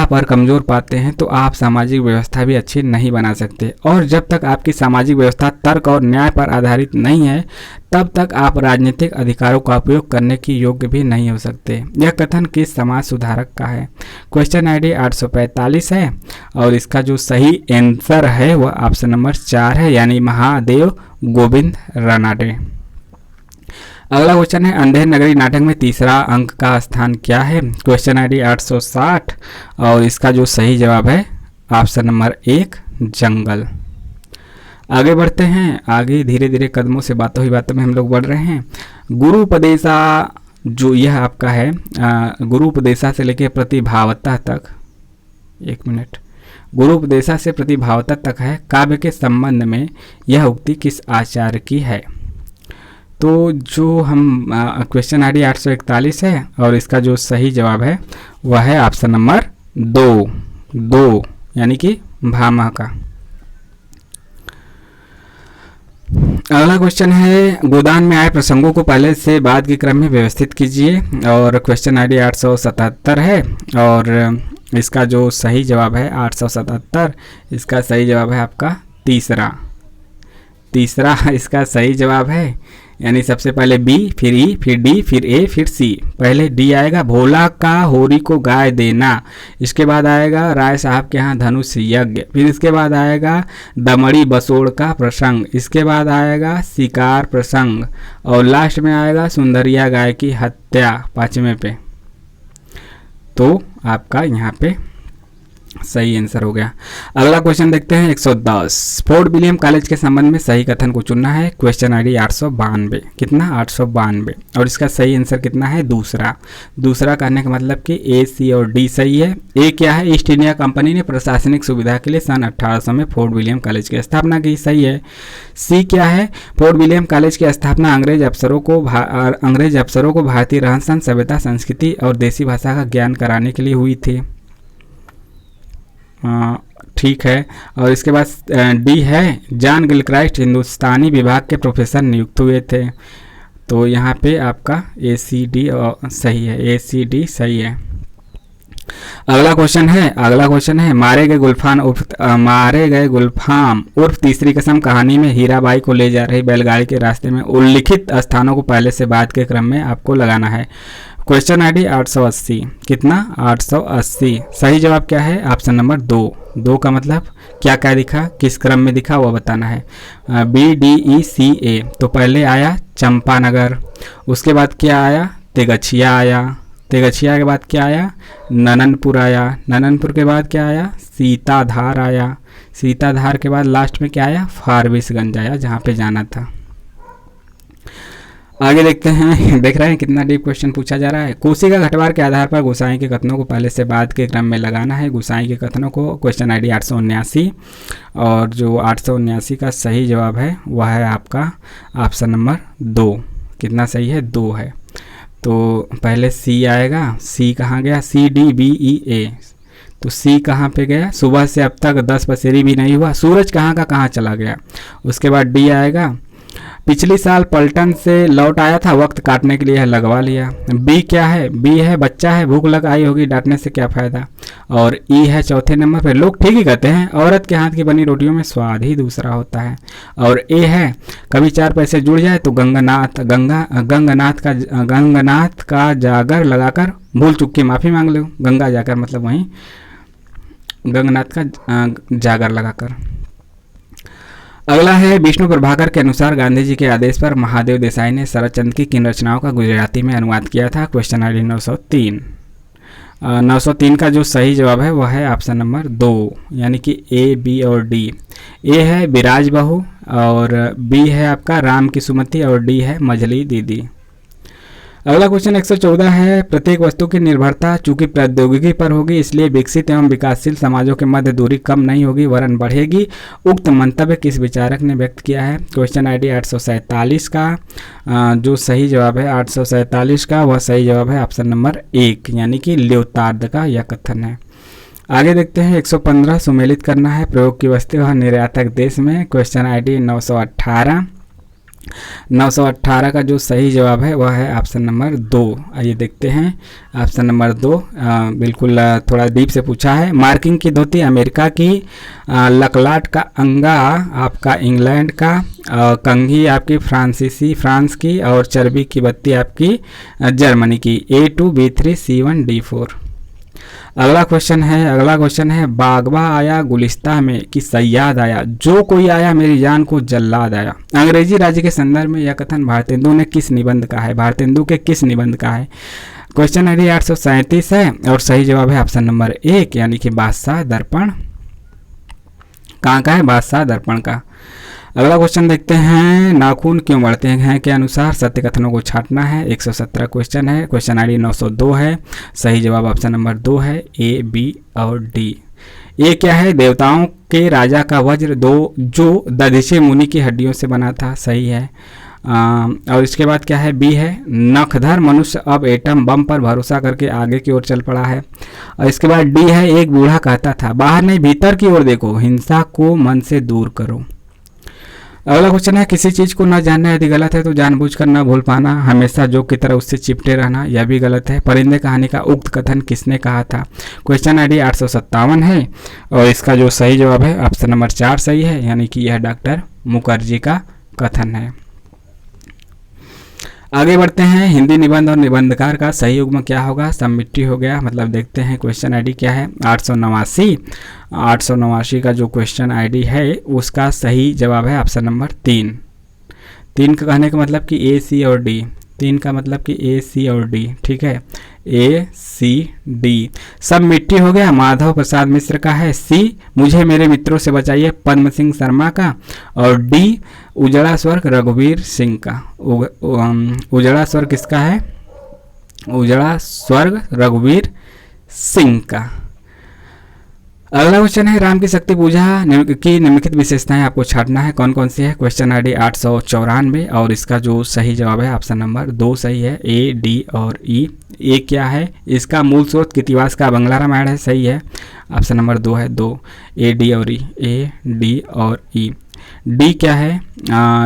पर कमजोर पाते हैं तो आप सामाजिक व्यवस्था भी अच्छी नहीं बना सकते, और जब तक आपकी सामाजिक व्यवस्था तर्क और न्याय पर आधारित नहीं है तब तक आप राजनीतिक अधिकारों का उपयोग करने की योग्य भी नहीं हो सकते। यह कथन किस समाज सुधारक का है। क्वेश्चन आईडी 845 है, और इसका जो सही आंसर है वह ऑप्शन नंबर 4 है, यानी महादेव गोविंद रानाडे। अगला क्वेश्चन है अंधेर नगरी नाटक में तीसरा अंक का स्थान क्या है। क्वेश्चन आईडी 860, और इसका जो सही जवाब है ऑप्शन नंबर 1 जंगल। आगे बढ़ते हैं, आगे धीरे धीरे कदमों से बातों ही बातों में हम लोग बढ़ रहे हैं। गुरु उपदेशा जो यह आपका है गुरु उपदेशा से लेकर प्रतिभावता तक, एक मिनट, गुरु उपदेशा से प्रतिभावता तक है, काव्य के संबंध में यह उक्ति किस आचार्य की है। तो जो हम क्वेश्चन आईडी 841 है, और इसका जो सही जवाब है वह है ऑप्शन नंबर 2 यानी कि भामह का। अगला क्वेश्चन है गोदान में आए प्रसंगों को पहले से बाद के क्रम में व्यवस्थित कीजिए, और क्वेश्चन आईडी 877 है, और इसका जो सही जवाब है 877, इसका सही जवाब है आपका तीसरा इसका सही जवाब है, यानी सबसे पहले बी, फिर ई, फिर डी, फिर ए, फिर सी। पहले डी आएगा भोला का होरी को गाय देना। इसके बाद आएगा राय साहब के यहाँ धनुष यज्ञ। फिर इसके बाद आएगा दमड़ी बसोड़ का प्रसंग। इसके बाद आएगा शिकार प्रसंग, और लास्ट में आएगा सुंदरिया गाय की हत्या 5वें पे। तो आपका यहाँ पे सही आंसर हो गया। अगला क्वेश्चन देखते हैं 110। फोर्ट विलियम कॉलेज के संबंध में सही कथन को चुनना है। क्वेश्चन आईडी 892, कितना 892, और इसका सही आंसर कितना है दूसरा कहने का मतलब कि ए, सी और डी सही है। ए क्या है, ईस्ट इंडिया कंपनी ने प्रशासनिक सुविधा के लिए सन 1800 में फोर्ट विलियम कॉलेज की स्थापना की, सही है। सी क्या है, फोर्ट विलियम कॉलेज की स्थापना अंग्रेज अफसरों को भारतीय रहन सहन, सभ्यता, संस्कृति और देसी भाषा का ज्ञान कराने के लिए हुई थी, ठीक है। और इसके बाद डी है, जॉन गिलक्राइस्ट हिंदुस्तानी विभाग के प्रोफेसर नियुक्त हुए थे। तो यहाँ पे आपका ACD सही है, ACD सही है। अगला क्वेश्चन है मारे गए गुलफाम उर्फ तीसरी कसम कहानी में हीराबाई को ले जा रही बैलगाड़ी के रास्ते में उल्लिखित स्थानों को पहले से बाद के क्रम में आपको लगाना है। क्वेश्चन ID 880, कितना 880। सही जवाब क्या है? ऑप्शन नंबर 2 का मतलब क्या क्या दिखा, किस क्रम में दिखा वो बताना है। BDECA, तो पहले आया चंपानगर, उसके बाद क्या आया? तेगछिया आया, तेगछिया के बाद क्या आया? नननपुर आया, नननपुर के बाद क्या आया? सीताधार आया, सीताधार के बाद लास्ट में क्या आया? फारबिसगंज आया, जहाँ पे जाना था। आगे देखते हैं, देख रहे हैं कितना डीप क्वेश्चन पूछा जा रहा है। कोसी का घटवार के आधार पर गोसाई के कथनों को पहले से बाद के क्रम में लगाना है। गोसाई के कथनों को क्वेश्चन ID 879, और जो 879 का सही जवाब है वह है आपका ऑप्शन नंबर 2। कितना सही है? 2 है। तो पहले C आएगा, C कहाँ गया? CDBEA, तो C कहाँ पे गया? सुबह से अब तक 10 पसेरी भी नहीं हुआ, सूरज कहाँ का कहाँ चला गया। उसके बाद D आएगा, पिछली साल पलटन से लौट आया था, वक्त काटने के लिए लगवा लिया। B क्या है? B है बच्चा है, भूख लग आई होगी, डांटने से क्या फ़ायदा। और E है चौथे नंबर पे, लोग ठीक ही कहते हैं, औरत के हाथ की बनी रोटियों में स्वाद ही दूसरा होता है। और A है, कभी 4 पैसे जुड़ जाए तो गंगनाथ का जागर लगाकर भूल चूक की माफ़ी मांग लो। गंगा जाकर मतलब वहीं गंगनाथ का जागर लगाकर। अगला है, विष्णु प्रभाकर के अनुसार गांधी जी के आदेश पर महादेव देसाई ने शरदचंद्र की किन रचनाओं का गुजराती में अनुवाद किया था। Question ID 903। 903 का जो सही जवाब है वह है ऑप्शन नंबर 2, यानी कि A, B और D। A है बिराज बहू, और B है आपका राम की सुमति, और D है मझली दीदी। अगला क्वेश्चन 114 है, प्रत्येक वस्तु की निर्भरता चूंकि प्रौद्योगिकी पर होगी इसलिए विकसित एवं विकासशील समाजों के मध्य दूरी कम नहीं होगी वरन बढ़ेगी। उक्त मंतव्य किस विचारक ने व्यक्त किया है। क्वेश्चन ID 847 का जो सही जवाब है 847 का वह सही जवाब है ऑप्शन नंबर 1, यानी कि ल्योतार्द का यह कथन है। आगे देखते हैं 115, सुमेलित करना है प्रयोग की वस्तु और निर्यातक देश में। क्वेश्चन ID 918 का जो सही जवाब है वह है ऑप्शन नंबर 2। आइए देखते हैं ऑप्शन नंबर 2, बिल्कुल थोड़ा डीप से पूछा है। मार्किंग की धोती अमेरिका की, लकलाट का अंगा आपका इंग्लैंड का, कंघी आपकी फ्रांस की, और चर्बी की बत्ती आपकी जर्मनी की। A2 B3 C1 D4। अगला क्वेश्चन है, बागबा आया गुलिस्ता में कि सयाद आया, जो कोई आया मेरी जान को जल्लाद आया। अंग्रेजी राज्य के संदर्भ में यह कथन भारतेंदु ने किस निबंध का है? भारतेंदु के किस निबंध का है? क्वेश्चन ID 837 है, और सही जवाब है ऑप्शन नंबर 1, यानी कि बादशाह दर्पण। कहाँ का है? बादशाह दर्पण का। अगला क्वेश्चन देखते हैं, नाखून क्यों बढ़ते हैं के अनुसार सत्य कथनों को छांटना है। 117 क्वेश्चन है। क्वेश्चन ID 902 है, सही जवाब ऑप्शन नंबर 2 है, A, B और D। ये क्या है? देवताओं के राजा का वज्र जो दधिचे मुनि की हड्डियों से बना था, सही है। और इसके बाद क्या है? B है, नखधर मनुष्य अब एटम बम पर भरोसा करके आगे की ओर चल पड़ा है। और इसके बाद D है, एक बूढ़ा कहता था बाहर नहीं भीतर की ओर देखो, हिंसा को मन से दूर करो। अगला क्वेश्चन है, किसी चीज़ को न जानना यदि गलत है तो जानबूझकर न भूल पाना, हमेशा जोक की तरह उससे चिपटे रहना, यह भी गलत है। परिंदे कहानी का उक्त कथन किसने कहा था? क्वेश्चन ID 857 है, और इसका जो सही जवाब है ऑप्शन नंबर 4 सही है, यानी कि यह डॉक्टर मुखर्जी का कथन है। आगे बढ़ते हैं, हिंदी निबंध और निबंधकार का सही युग्म क्या होगा? सब मिट्टी हो गया, मतलब देखते हैं क्वेश्चन ID क्या है। 889 का जो क्वेश्चन ID है उसका सही जवाब है ऑप्शन नंबर 3। 3 का कहने का मतलब कि A, C और D। 3 का मतलब कि A, C और D, ठीक है, A, C, D। सब मिट्टी हो गया माधव प्रसाद मिश्र का है। C, मुझे मेरे मित्रों से बचाइए पद्म सिंह शर्मा का। और D, उजड़ा स्वर्ग रघुवीर सिंह का। उजड़ा स्वर्ग किसका है? उजड़ा स्वर्ग रघुवीर सिंह का। अगला क्वेश्चन है, राम की शक्ति पूजा की निम्नलिखित विशेषताएं आपको छांटना है, कौन कौन सी है। क्वेश्चन ID 894, और इसका जो सही जवाब है ऑप्शन नंबर 2 सही है, A, D और E। A क्या है? इसका मूल स्रोत कृतिवास का बंगला रामायण है, सही है, ऑप्शन नंबर 2 है, 2 A, D और E, A, D और E। डी क्या है?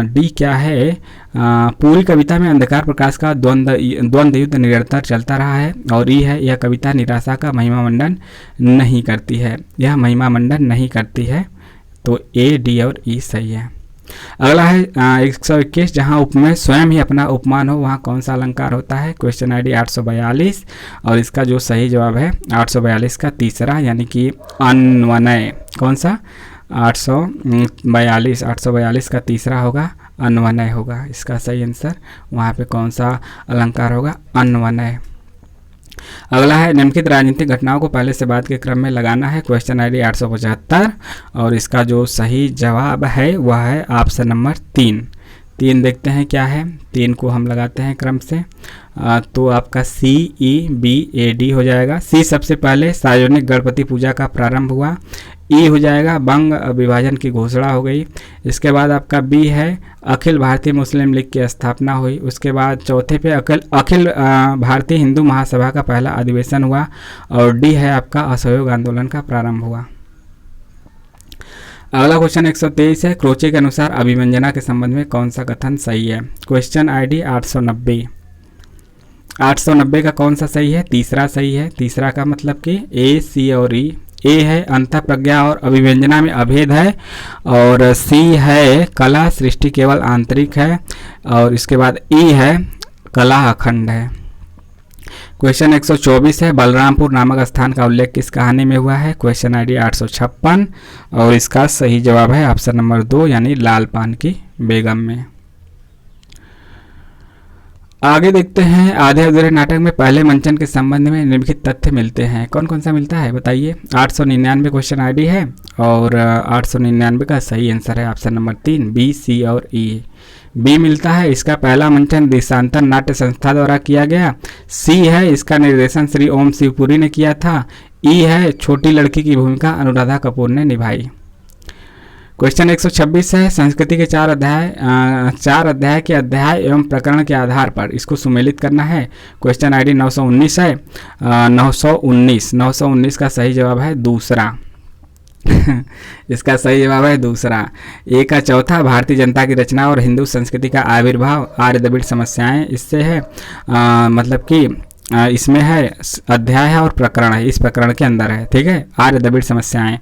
डी क्या है? पूरी कविता में अंधकार प्रकाश का द्वंद्व युद्ध निरंतर चलता रहा है। और ई है, यह कविता निराशा का महिमा मंडन नहीं करती है, यह महिमा मंडन नहीं करती है। तो ए, डी और ई सही है। अगला है 121, जहाँ उपमेय स्वयं ही अपना उपमान हो वहाँ कौन सा अलंकार होता है? क्वेश्चन ID 842 और इसका जो सही जवाब है 842 का तीसरा यानी कि अन्वनय। कौन सा? 842 का तीसरा होगा अन्वनय होगा इसका सही आंसर। वहाँ पे कौन सा अलंकार होगा? अन्वनय। अगला है निम्नलिखित राजनीतिक घटनाओं को पहले से बाद के क्रम में लगाना है। क्वेश्चन ID 875 और इसका जो सही जवाब है वह है ऑप्शन नंबर 3। देखते हैं क्या है। 3 को हम लगाते हैं क्रम से। तो आपका CEBAD हो जाएगा। C सबसे पहले सार्वजनिक गणपति पूजा का प्रारंभ हुआ। E हो जाएगा बंग विभाजन की घोषणा हो गई। इसके बाद आपका B है अखिल भारतीय मुस्लिम लीग की स्थापना हुई। उसके बाद चौथे पे अखिल भारतीय हिंदू महासभा का पहला अधिवेशन हुआ। और D है आपका असहयोग आंदोलन का प्रारंभ हुआ। अगला क्वेश्चन 123 है, क्रोचे के अनुसार अभिव्यंजना के संबंध में कौन सा कथन सही है? क्वेश्चन ID 890 का कौन सा सही है? तीसरा सही है। तीसरा का मतलब कि A, C और E। A है अंतःप्रज्ञा और अभिव्यंजना में अभेद है। और C है कला सृष्टि केवल आंतरिक है। और इसके बाद E है कला अखंड है। क्वेश्चन 124 है, बलरामपुर नामक स्थान का उल्लेख किस कहानी में हुआ है? क्वेश्चन ID 856 और इसका सही जवाब है ऑप्शन नंबर 2 यानी लाल पान की बेगम में। आगे देखते हैं, आधे अधूरे नाटक में पहले मंचन के संबंध में निम्नलिखित तथ्य मिलते हैं। कौन कौन सा मिलता है बताइए? 899 क्वेश्चन ID है और 899 का सही आंसर है ऑप्शन नंबर 3 B, C और E। बी मिलता है, इसका पहला मंचन देशांतर नाट्य संस्था द्वारा किया गया। C है, इसका निर्देशन श्री ओम शिवपुरी ने किया था। E है, छोटी लड़की की भूमिका अनुराधा कपूर ने निभाई। क्वेश्चन 126 है, संस्कृति के 4 अध्याय के अध्याय एवं प्रकरण के आधार पर इसको सुमेलित करना है। क्वेश्चन ID 919 है। 919 का सही जवाब है दूसरा। इसका सही जवाब है दूसरा। ए का चौथा, भारतीय जनता की रचना और हिंदू संस्कृति का आविर्भाव आर्य द्रविड़ समस्याएं, इससे है मतलब कि इसमें है अध्याय है और प्रकरण है, इस प्रकरण के अंदर है। ठीक है, आर्य द्रविड़ समस्याएं।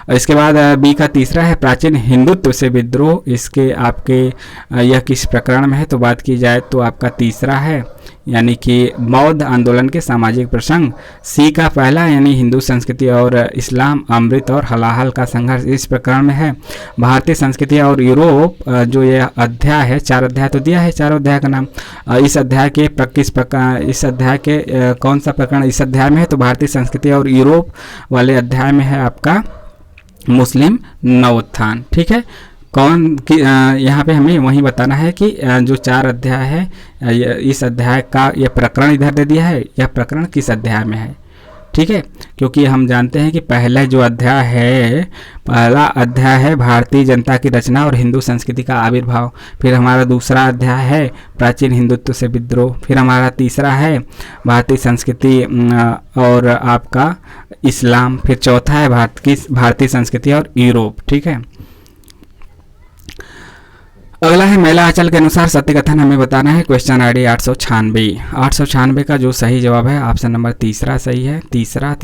और इसके बाद बी का तीसरा है प्राचीन हिंदुत्व से विद्रोह, इसके आपके यह किस प्रकरण में है तो बात की जाए तो आपका तीसरा है यानी कि बौद्ध आंदोलन के सामाजिक प्रसंग। सी का पहला यानी हिंदू संस्कृति और इस्लाम, अमृत और हलाहल का संघर्ष, इस प्रकरण में है। भारतीय संस्कृति और यूरोप, जो ये अध्याय है, 4 अध्याय तो दिया है, चारों अध्याय का नाम। इस अध्याय के इस अध्याय के कौन सा प्रकरण इस अध्याय में है तो भारतीय संस्कृति और यूरोप वाले अध्याय में है आपका मुस्लिम नवोत्थान। ठीक है, कौन कि यहाँ पे हमें वही बताना है कि जो 4 अध्याय है इस अध्याय का यह प्रकरण इधर दे दिया है, यह प्रकरण किस अध्याय में है। ठीक है, क्योंकि हम जानते हैं कि पहला जो अध्याय है, पहला अध्याय है भारतीय जनता की रचना और हिंदू संस्कृति का आविर्भाव, फिर हमारा दूसरा अध्याय है प्राचीन हिंदुत्व से विद्रोह, फिर हमारा तीसरा है भारतीय संस्कृति और आपका इस्लाम, फिर चौथा है भारतीय संस्कृति और यूरोप। ठीक है, अगला है महिला आंचल के अनुसार सत्य कथन हमें बताना है। क्वेश्चन ID 896 का जो सही जवाब है ऑप्शन नंबर तीसरा सही है। तीसरा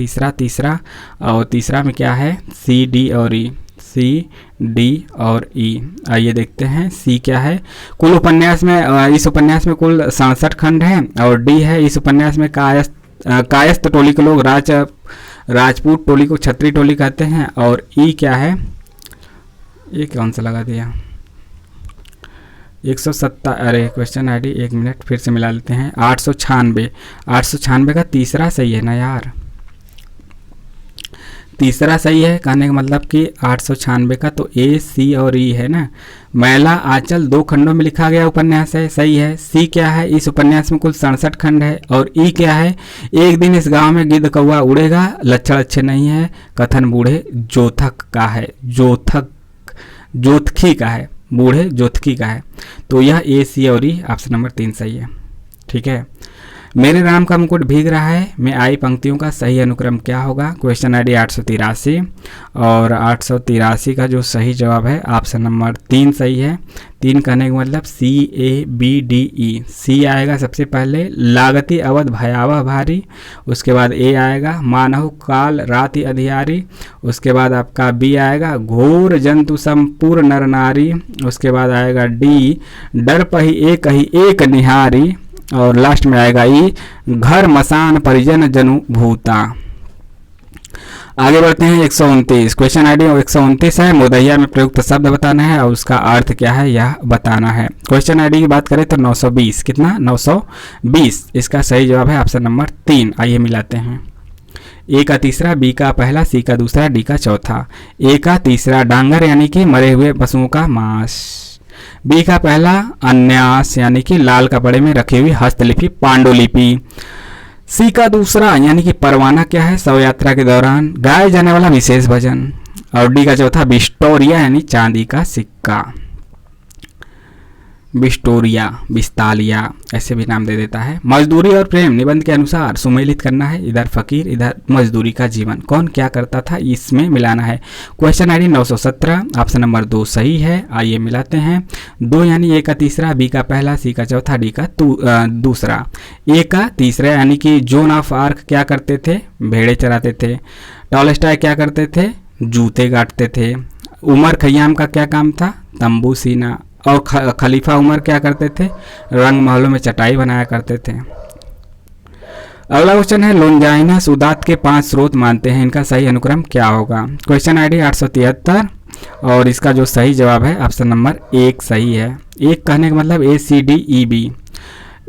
और तीसरा में क्या है? C, D और E। C, D और E। आइए देखते हैं C क्या है। कुल उपन्यास में इस उपन्यास में कुल 67 खंड है। और D है, इस उपन्यास में कायस्थ टोली के लोग राजपूत टोली को क्षत्रिय टोली कहते हैं। और E क्या है, ये कौन सा लगा दिया? 170, अरे क्वेश्चन ID 1 मिनट फिर से मिला लेते हैं। 896 का तीसरा सही है ना यार, तीसरा सही है कहने का मतलब कि 896 का तो A, C और E है ना। महिला आंचल 2 खंडों में लिखा गया उपन्यास है, सही है। C क्या है, इस उपन्यास में कुल 67 खंड है। और E क्या है, एक दिन इस गांव में गिद्ध कौआ उड़ेगा, लक्षण अच्छे नहीं है, कथन बूढ़े जोथक का है, जोतखी का है, बूढ़े जोतकी का है। तो यह A, C और E ऑप्शन नंबर 3 सही है। ठीक है, मेरे राम का मुकुट भीग रहा है में आई पंक्तियों का सही अनुक्रम क्या होगा? क्वेश्चन ID 883 और 883 का जो सही जवाब है ऑप्शन नंबर 3 सही है। 3 कहने का मतलब CABDE। सी आएगा सबसे पहले, लागति अवध भयावह भारी, उसके बाद A आएगा मानहु काल राति अधियारी, उसके बाद आपका B आएगा घोर जंतु संपूर्ण नर नारी, उसके बाद आएगा D डर पही एक निहारी, और लास्ट में आएगा ई घर मसान परिजन जनु भूता। आगे बढ़ते हैं 129। क्वेश्चन ID 129 है, मुदैया में प्रयुक्त शब्द बताना है और उसका अर्थ क्या है यह बताना है। क्वेश्चन ID की बात करें तो 920, कितना 920, इसका सही जवाब है ऑप्शन नंबर 3। आइए मिलाते हैं। A का तीसरा, B का पहला, C का दूसरा, D का चौथा। A का तीसरा डांगर यानी कि मरे हुए पशुओं का मांस। B का पहला अन्यास यानी कि लाल कपड़े में रखी हुई हस्तलिपि पांडुलिपि। C का दूसरा यानी कि परवाना क्या है? शव यात्रा के दौरान गाए जाने वाला विशेष भजन। और D का चौथा बिस्टोरिया यानी चांदी का सिक्का। बिस्टोरिया, बिस्तालिया ऐसे भी नाम दे देता है। मजदूरी और प्रेम निबंध के अनुसार सुमेलित करना है, इधर फकीर इधर मजदूरी का जीवन। कौन क्या करता था इसमें मिलाना है। क्वेश्चन ID 917 ऑप्शन नंबर 2 सही है। आइए मिलाते हैं। 2 यानी A का तीसरा, B का पहला, C का चौथा, D का दूसरा। A का तीसरा यानी कि जोन ऑफ आर्क क्या करते थे? भेड़े चराते थे। टॉलस्टॉय क्या करते थे? जूते गांठते थे। उमर खय्याम का क्या काम था? तंबू सीना। और खलीफा उमर क्या करते थे? रंग महलों में चटाई बनाया करते थे। अगला क्वेश्चन है, लोंजाइनस उदात के 5 स्रोत मानते हैं, इनका सही अनुक्रम क्या होगा? क्वेश्चन ID 873 और इसका जो सही जवाब है ऑप्शन नंबर 1 सही है। 1 कहने का मतलब ACDEB।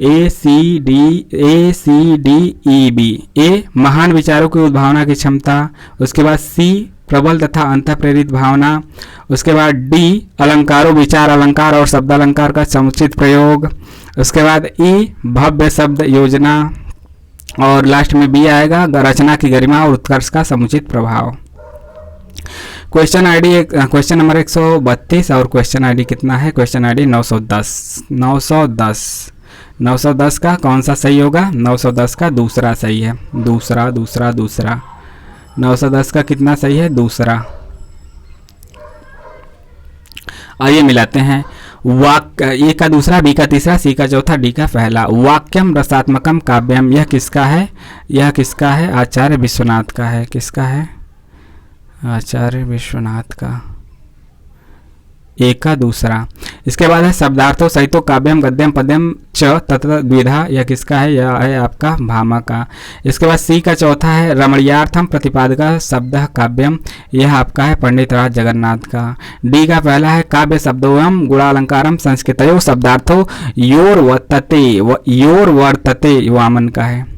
ACDEB। A महान विचारों की उद्भावना की क्षमता, उसके बाद C प्रबल तथा अंतःप्रेरित भावना, उसके बाद D अलंकारों, विचार अलंकार और शब्द अलंकार का समुचित प्रयोग, उसके बाद E भव्य शब्द योजना, और लास्ट में B आएगा रचना की गरिमा और उत्कर्ष का समुचित प्रभाव। क्वेश्चन नंबर 132 और क्वेश्चन ID कितना है? क्वेश्चन ID 910 का कौन सा सही होगा? 910 का दूसरा सही है। दूसरा 910 का कितना सही है? दूसरा। आइए मिलाते हैं। A का दूसरा, B का तीसरा, C का चौथा, D का पहला। वाक्यम रसात्मकम काव्यम, यह किसका है? आचार्य विश्वनाथ का है। किसका है? आचार्य विश्वनाथ का। A का दूसरा। इसके बाद है शब्दार्थों सहितो काव्यम गद्यम पद्यम च तत्र द्विधा, यह किसका है? यह है आपका भामा का। इसके बाद C का चौथा है रमणीयार्थम प्रतिपादक शब्द काव्यम, यह आपका है पंडित राज जगन्नाथ का। D का पहला है काव्य शब्दोयम गुणालंकारम संस्कृतयो शब्दार्थो योर वर्तते वामन का है।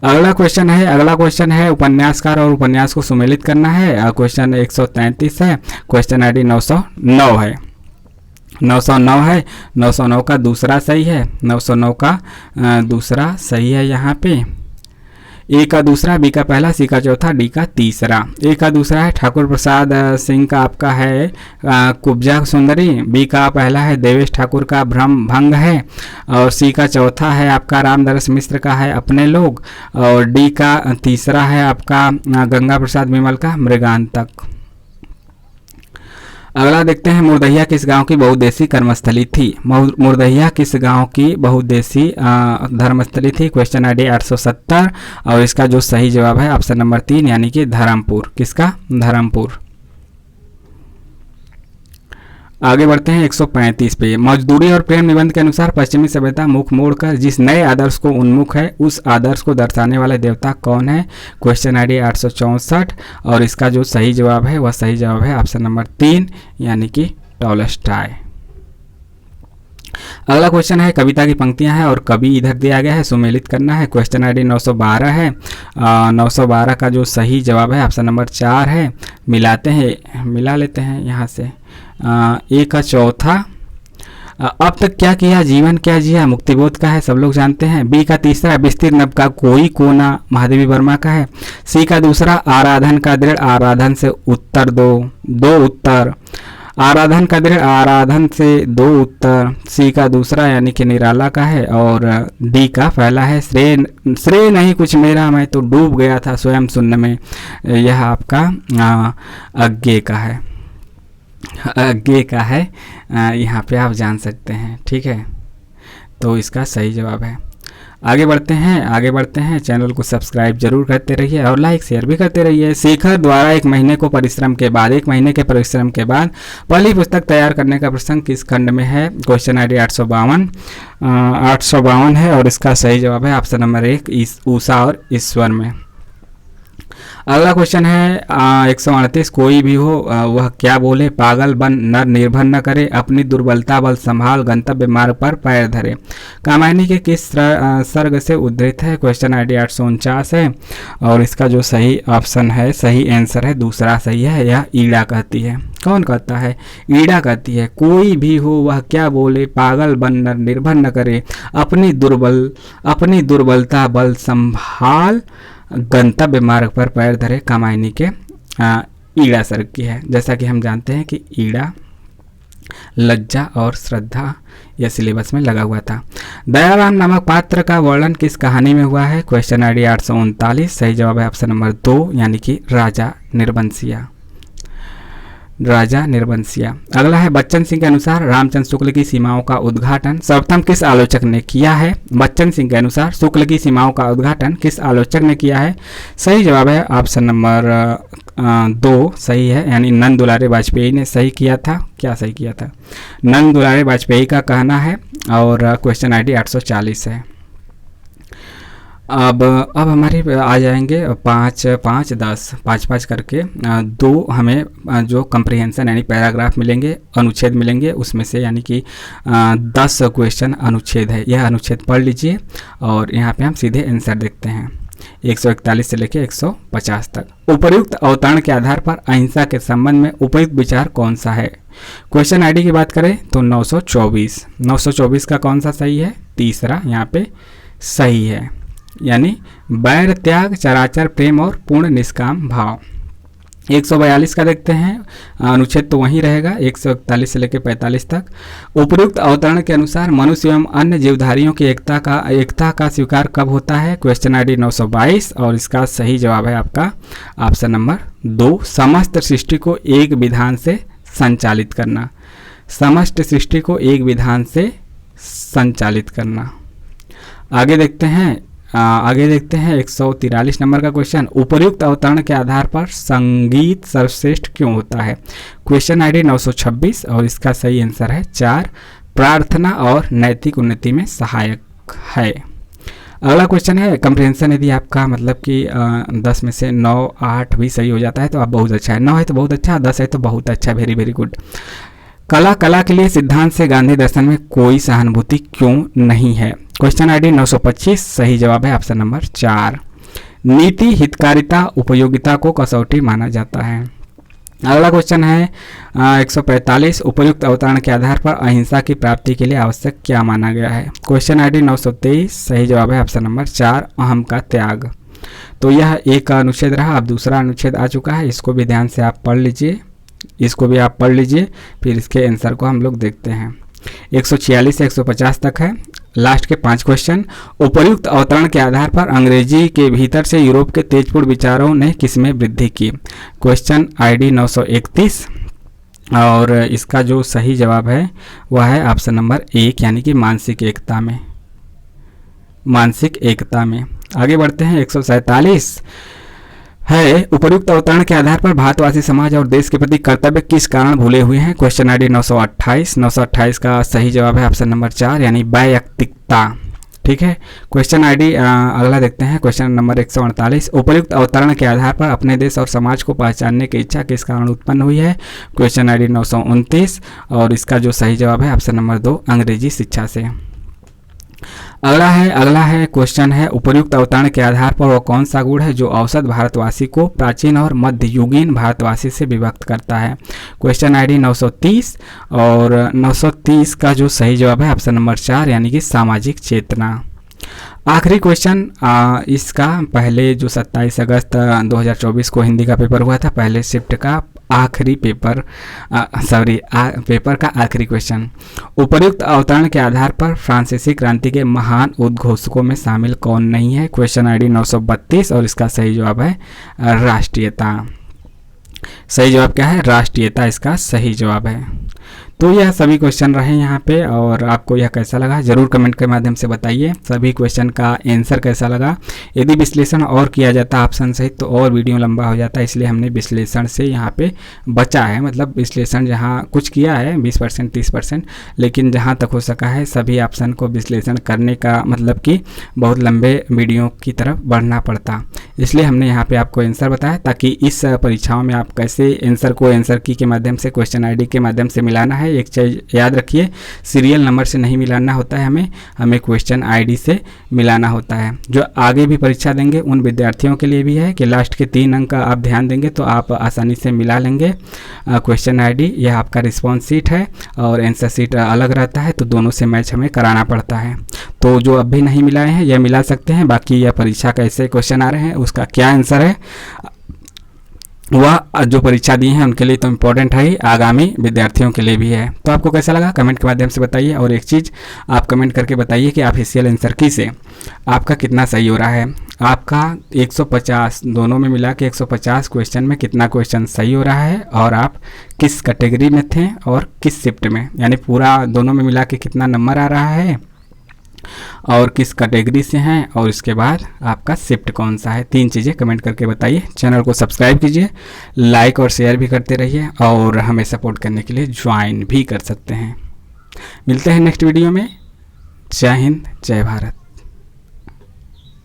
अगला क्वेश्चन है उपन्यासकार और उपन्यास को सुमेलित करना है। क्वेश्चन 133 है। क्वेश्चन ID 909 है। 909 का दूसरा सही है। 909 का दूसरा सही है यहाँ पे। A का दूसरा, B का पहला, C का चौथा, D का तीसरा। A का दूसरा है ठाकुर प्रसाद सिंह का आपका है कुब्जा सुंदरी, B का पहला है देवेश ठाकुर का भ्रम भंग है, और C का चौथा है आपका रामदरस मिश्र का है अपने लोग, और D का तीसरा है आपका गंगा प्रसाद विमल का मृगांतक। अगला देखते हैं, मुर्दहिया किस गांव की बहुउद्देशीय कर्मस्थली थी? मुर्दहिया किस गांव की बहुउद्देशीय धर्मस्थली थी? क्वेश्चन ID 870 और इसका जो सही जवाब है ऑप्शन नंबर 3 यानी कि धर्मपुर। किसका? धर्मपुर। आगे बढ़ते हैं 135 पे। मजदूरी और प्रेम निबंध के अनुसार पश्चिमी सभ्यता मुख मोड़कर जिस नए आदर्श को उन्मुख है उस आदर्श को दर्शाने वाले देवता कौन है? क्वेश्चन ID 864 और इसका जो सही जवाब है वह सही जवाब है ऑप्शन नंबर 3 यानी कि टॉलस्टॉय। अगला क्वेश्चन है, कविता की पंक्तियां हैं और कवि इधर दिया गया है, सुमेलित करना है। क्वेश्चन ID 912 है। 912 का जो सही जवाब है ऑप्शन नंबर 4 है। मिला लेते हैं यहाँ से। A का चौथा, अब तक क्या किया जीवन क्या जिया, मुक्तिबोध का है, सब लोग जानते हैं। B का तीसरा, विस्तीर्ण नभ का कोई कोना, महादेवी वर्मा का है। C का दूसरा, आराधन का दृढ़, आराधन से उत्तर दो उत्तर। आराधन का दृढ़, आराधन से 2 उत्तर, सी का दूसरा यानी कि निराला का है और डी का पहला है। श्रेय नहीं कुछ मेरा, मैं तो डूब गया था स्वयं शून्य में, यह आपका अज्ञे का है, अज्ञे का है। यहाँ पे आप जान सकते हैं, ठीक है। तो इसका सही जवाब है। आगे बढ़ते हैं। चैनल को सब्सक्राइब जरूर करते रहिए और लाइक शेयर भी करते रहिए। शेखर द्वारा 1 महीने के परिश्रम के बाद पहली पुस्तक तैयार करने का प्रसंग किस खंड में है? क्वेश्चन ID 852 है और इसका सही जवाब है ऑप्शन नंबर 1 उषा और ईश्वर में। अगला क्वेश्चन है 138, कोई भी हो वह क्या बोले, पागल बन नर निर्भर न करे, अपनी दुर्बलता बल संभाल, गंतव्य मार्ग पर पैर धरे। कामायनी के किस सर्ग से उद्धृत है? क्वेश्चन ID 849 है और इसका जो सही ऑप्शन है, सही आंसर है दूसरा सही है। यह ईड़ा कहती है। कौन कहता है? ईड़ा कहती है। कोई भी हो वह क्या बोले, पागल बन नर निर्भर न करे, अपनी दुर्बलता बल संभाल, गंतव्य मार्ग पर पैर धरे। कामायनी के ईड़ा सर्ग की है। जैसा कि हम जानते हैं कि ईड़ा, लज्जा और श्रद्धा यह सिलेबस में लगा हुआ था। दयाराम नामक पात्र का वर्णन किस कहानी में हुआ है? क्वेश्चन ID 839, सही जवाब है ऑप्शन नंबर 2 यानी कि राजा निर्बंसिया। अगला है बच्चन सिंह के अनुसार रामचंद्र शुक्ल की सीमाओं का उद्घाटन सर्वप्रथम किस आलोचक ने किया है? बच्चन सिंह के अनुसार शुक्ल की सीमाओं का उद्घाटन किस आलोचक ने किया है? सही जवाब है ऑप्शन नंबर 2 सही है, यानी नंद दुलारे वाजपेयी ने सही किया था। क्या सही किया था? नंद दुलारे वाजपेयी का कहना है और क्वेश्चन ID 840 है। अब हमारे आ जाएंगे 5 5 10 5 5 करके 2 हमें जो कंप्रीहेंशन यानी पैराग्राफ मिलेंगे, अनुच्छेद मिलेंगे उसमें से, यानी कि 10 क्वेश्चन अनुच्छेद है। यह अनुच्छेद पढ़ लीजिए और यहाँ पे हम सीधे आंसर देखते हैं 141 से लेकर 150 तक। उपर्युक्त अवतरण के आधार पर अहिंसा के संबंध में उपयुक्त विचार कौन सा है? क्वेश्चन ID की बात करें तो 924 का कौन सा सही है? तीसरा यहाँ पे सही है, यानी बैर त्याग, चराचर प्रेम और पूर्ण निष्काम भाव। 142 का देखते हैं, अनुच्छेद तो वहीं रहेगा 141 से लेकर 45 तक। उपयुक्त अवतरण के अनुसार मनुष्य एवं अन्य जीवधारियों की एकता का स्वीकार कब होता है? क्वेश्चन ID 922 और इसका सही जवाब है आपका ऑप्शन नंबर 2 समस्त सृष्टि को एक विधान से संचालित करना। समस्त सृष्टि को एक विधान से संचालित करना। आगे देखते हैं 143 नंबर का क्वेश्चन, उपर्युक्त अवतरण के आधार पर संगीत सर्वश्रेष्ठ क्यों होता है? क्वेश्चन ID 926 और इसका सही आंसर है 4 प्रार्थना और नैतिक उन्नति में सहायक है। अगला क्वेश्चन है कंप्रीहेंशन, यदि आपका मतलब कि 10 में से 9 8 भी सही हो जाता है तो आप बहुत अच्छा है, 9 है तो बहुत अच्छा, 10 है तो बहुत अच्छा, वेरी वेरी गुड। कला के लिए सिद्धांत से गांधी दर्शन में कोई सहानुभूति क्यों नहीं है? क्वेश्चन ID 925 सही जवाब है ऑप्शन नंबर 4 नीति हितकारिता उपयोगिता को कसौटी माना जाता है। अगला क्वेश्चन है 145 उपयुक्त अवतरण के आधार पर अहिंसा की प्राप्ति के लिए आवश्यक क्या माना गया है? क्वेश्चन ID 923 सही जवाब है ऑप्शन नंबर 4 अहम का त्याग। तो यह एक अनुच्छेद रहा। अब दूसरा अनुच्छेद आ चुका है, इसको भी ध्यान से आप पढ़ लीजिए, फिर इसके आंसर को हम लोग देखते हैं। 146 से 150 तक है। लास्ट के 5 क्वेश्चन, उपर्युक्त अवतरण के आधार पर अंग्रेजी के भीतर से यूरोप के तेजपूर्ण विचारों ने किसमें वृद्धि की? क्वेश्चन ID 931 और इसका जो सही जवाब है वह है ऑप्शन नंबर 1 यानी कि मानसिक एकता में। आगे बढ़ते हैं 147 है, उपर्युक्त अवतरण के आधार पर भारतवासी समाज और देश के प्रति कर्तव्य किस कारण भूले हुए हैं? क्वेश्चन ID 928 का सही जवाब है ऑप्शन नंबर 4 यानी वैयक्तिकता। ठीक है, क्वेश्चन ID अगला देखते हैं, क्वेश्चन नंबर 148 उपर्युक्त अवतरण के आधार पर अपने देश और समाज को पहचानने की इच्छा किस कारण उत्पन्न हुई है? क्वेश्चन ID 929 और इसका जो सही जवाब है ऑप्शन नंबर 2 अंग्रेजी शिक्षा से। अगला है क्वेश्चन है, उपर्युक्त अवतरण के आधार पर वह कौन सा गुण है जो औसत भारतवासी को प्राचीन और मध्ययुगीन भारतवासी से विभक्त करता है? क्वेश्चन ID 930 और 930 का जो सही जवाब है ऑप्शन नंबर 4 यानी कि सामाजिक चेतना। आखिरी क्वेश्चन इसका पहले जो 27 अगस्त 2024 को हिंदी का पेपर हुआ था, पहले शिफ्ट का आखिरी पेपर पेपर का आखिरी क्वेश्चन, उपर्युक्त अवतरण के आधार पर फ्रांसीसी क्रांति के महान उद्घोषकों में शामिल कौन नहीं है? क्वेश्चन ID 932 और इसका सही जवाब है राष्ट्रीयता। सही जवाब क्या है? राष्ट्रीयता इसका सही जवाब है। तो यह सभी क्वेश्चन रहे यहाँ पे, और आपको यह कैसा लगा ज़रूर कमेंट के माध्यम से बताइए। सभी क्वेश्चन का आंसर कैसा लगा। यदि विश्लेषण और किया जाता ऑप्शन सहित तो और वीडियो लंबा हो जाता, इसलिए हमने विश्लेषण से यहाँ पे बचा है। मतलब विश्लेषण जहाँ कुछ किया है 20% 30%, लेकिन जहाँ तक हो सका है सभी ऑप्शन को विश्लेषण करने का मतलब कि बहुत लंबे वीडियो की तरफ बढ़ना पड़ता, इसलिए हमने यहाँ पे आपको आंसर बताया, ताकि इस परीक्षाओं में आप कैसे आंसर को आंसर की के माध्यम से, क्वेश्चन ID के माध्यम से मिलाना है। एक चीज़ याद रखिए, सीरियल नंबर से नहीं मिलाना होता है, हमें क्वेश्चन ID से मिलाना होता है। जो आगे भी परीक्षा देंगे उन विद्यार्थियों के लिए भी है कि लास्ट के 3 अंक आप ध्यान देंगे तो आप आसानी से मिला लेंगे क्वेश्चन ID। यह आपका रिस्पॉन्स सीट है और आंसर सीट अलग रहता है, तो दोनों से मैच हमें कराना पड़ता है। तो जो अब भी नहीं मिलाए हैं यह मिला सकते हैं। बाकी यह परीक्षा कैसे क्वेश्चन आ रहे हैं, उसका क्या आंसर है, वह जो परीक्षा दी है उनके लिए तो इम्पोर्टेंट है ही, आगामी विद्यार्थियों के लिए भी है। तो आपको कैसा लगा कमेंट के माध्यम से बताइए। और एक चीज़ आप कमेंट करके बताइए कि ऑफिशियल आंसर की से आपका कितना सही हो रहा है। आपका 150 दोनों में मिला के 150 क्वेश्चन में कितना क्वेश्चन सही हो रहा है, और आप किस कैटेगरी में थे और किस शिफ्ट में, यानी पूरा दोनों में मिला के कितना नंबर आ रहा है और किस कैटेगरी से हैं, और इसके बाद आपका शिफ्ट कौन सा है। 3 चीज़ें कमेंट करके बताइए। चैनल को सब्सक्राइब कीजिए, लाइक और शेयर भी करते रहिए, और हमें सपोर्ट करने के लिए ज्वाइन भी कर सकते हैं। मिलते हैं नेक्स्ट वीडियो में। जय हिंद, जय भारत।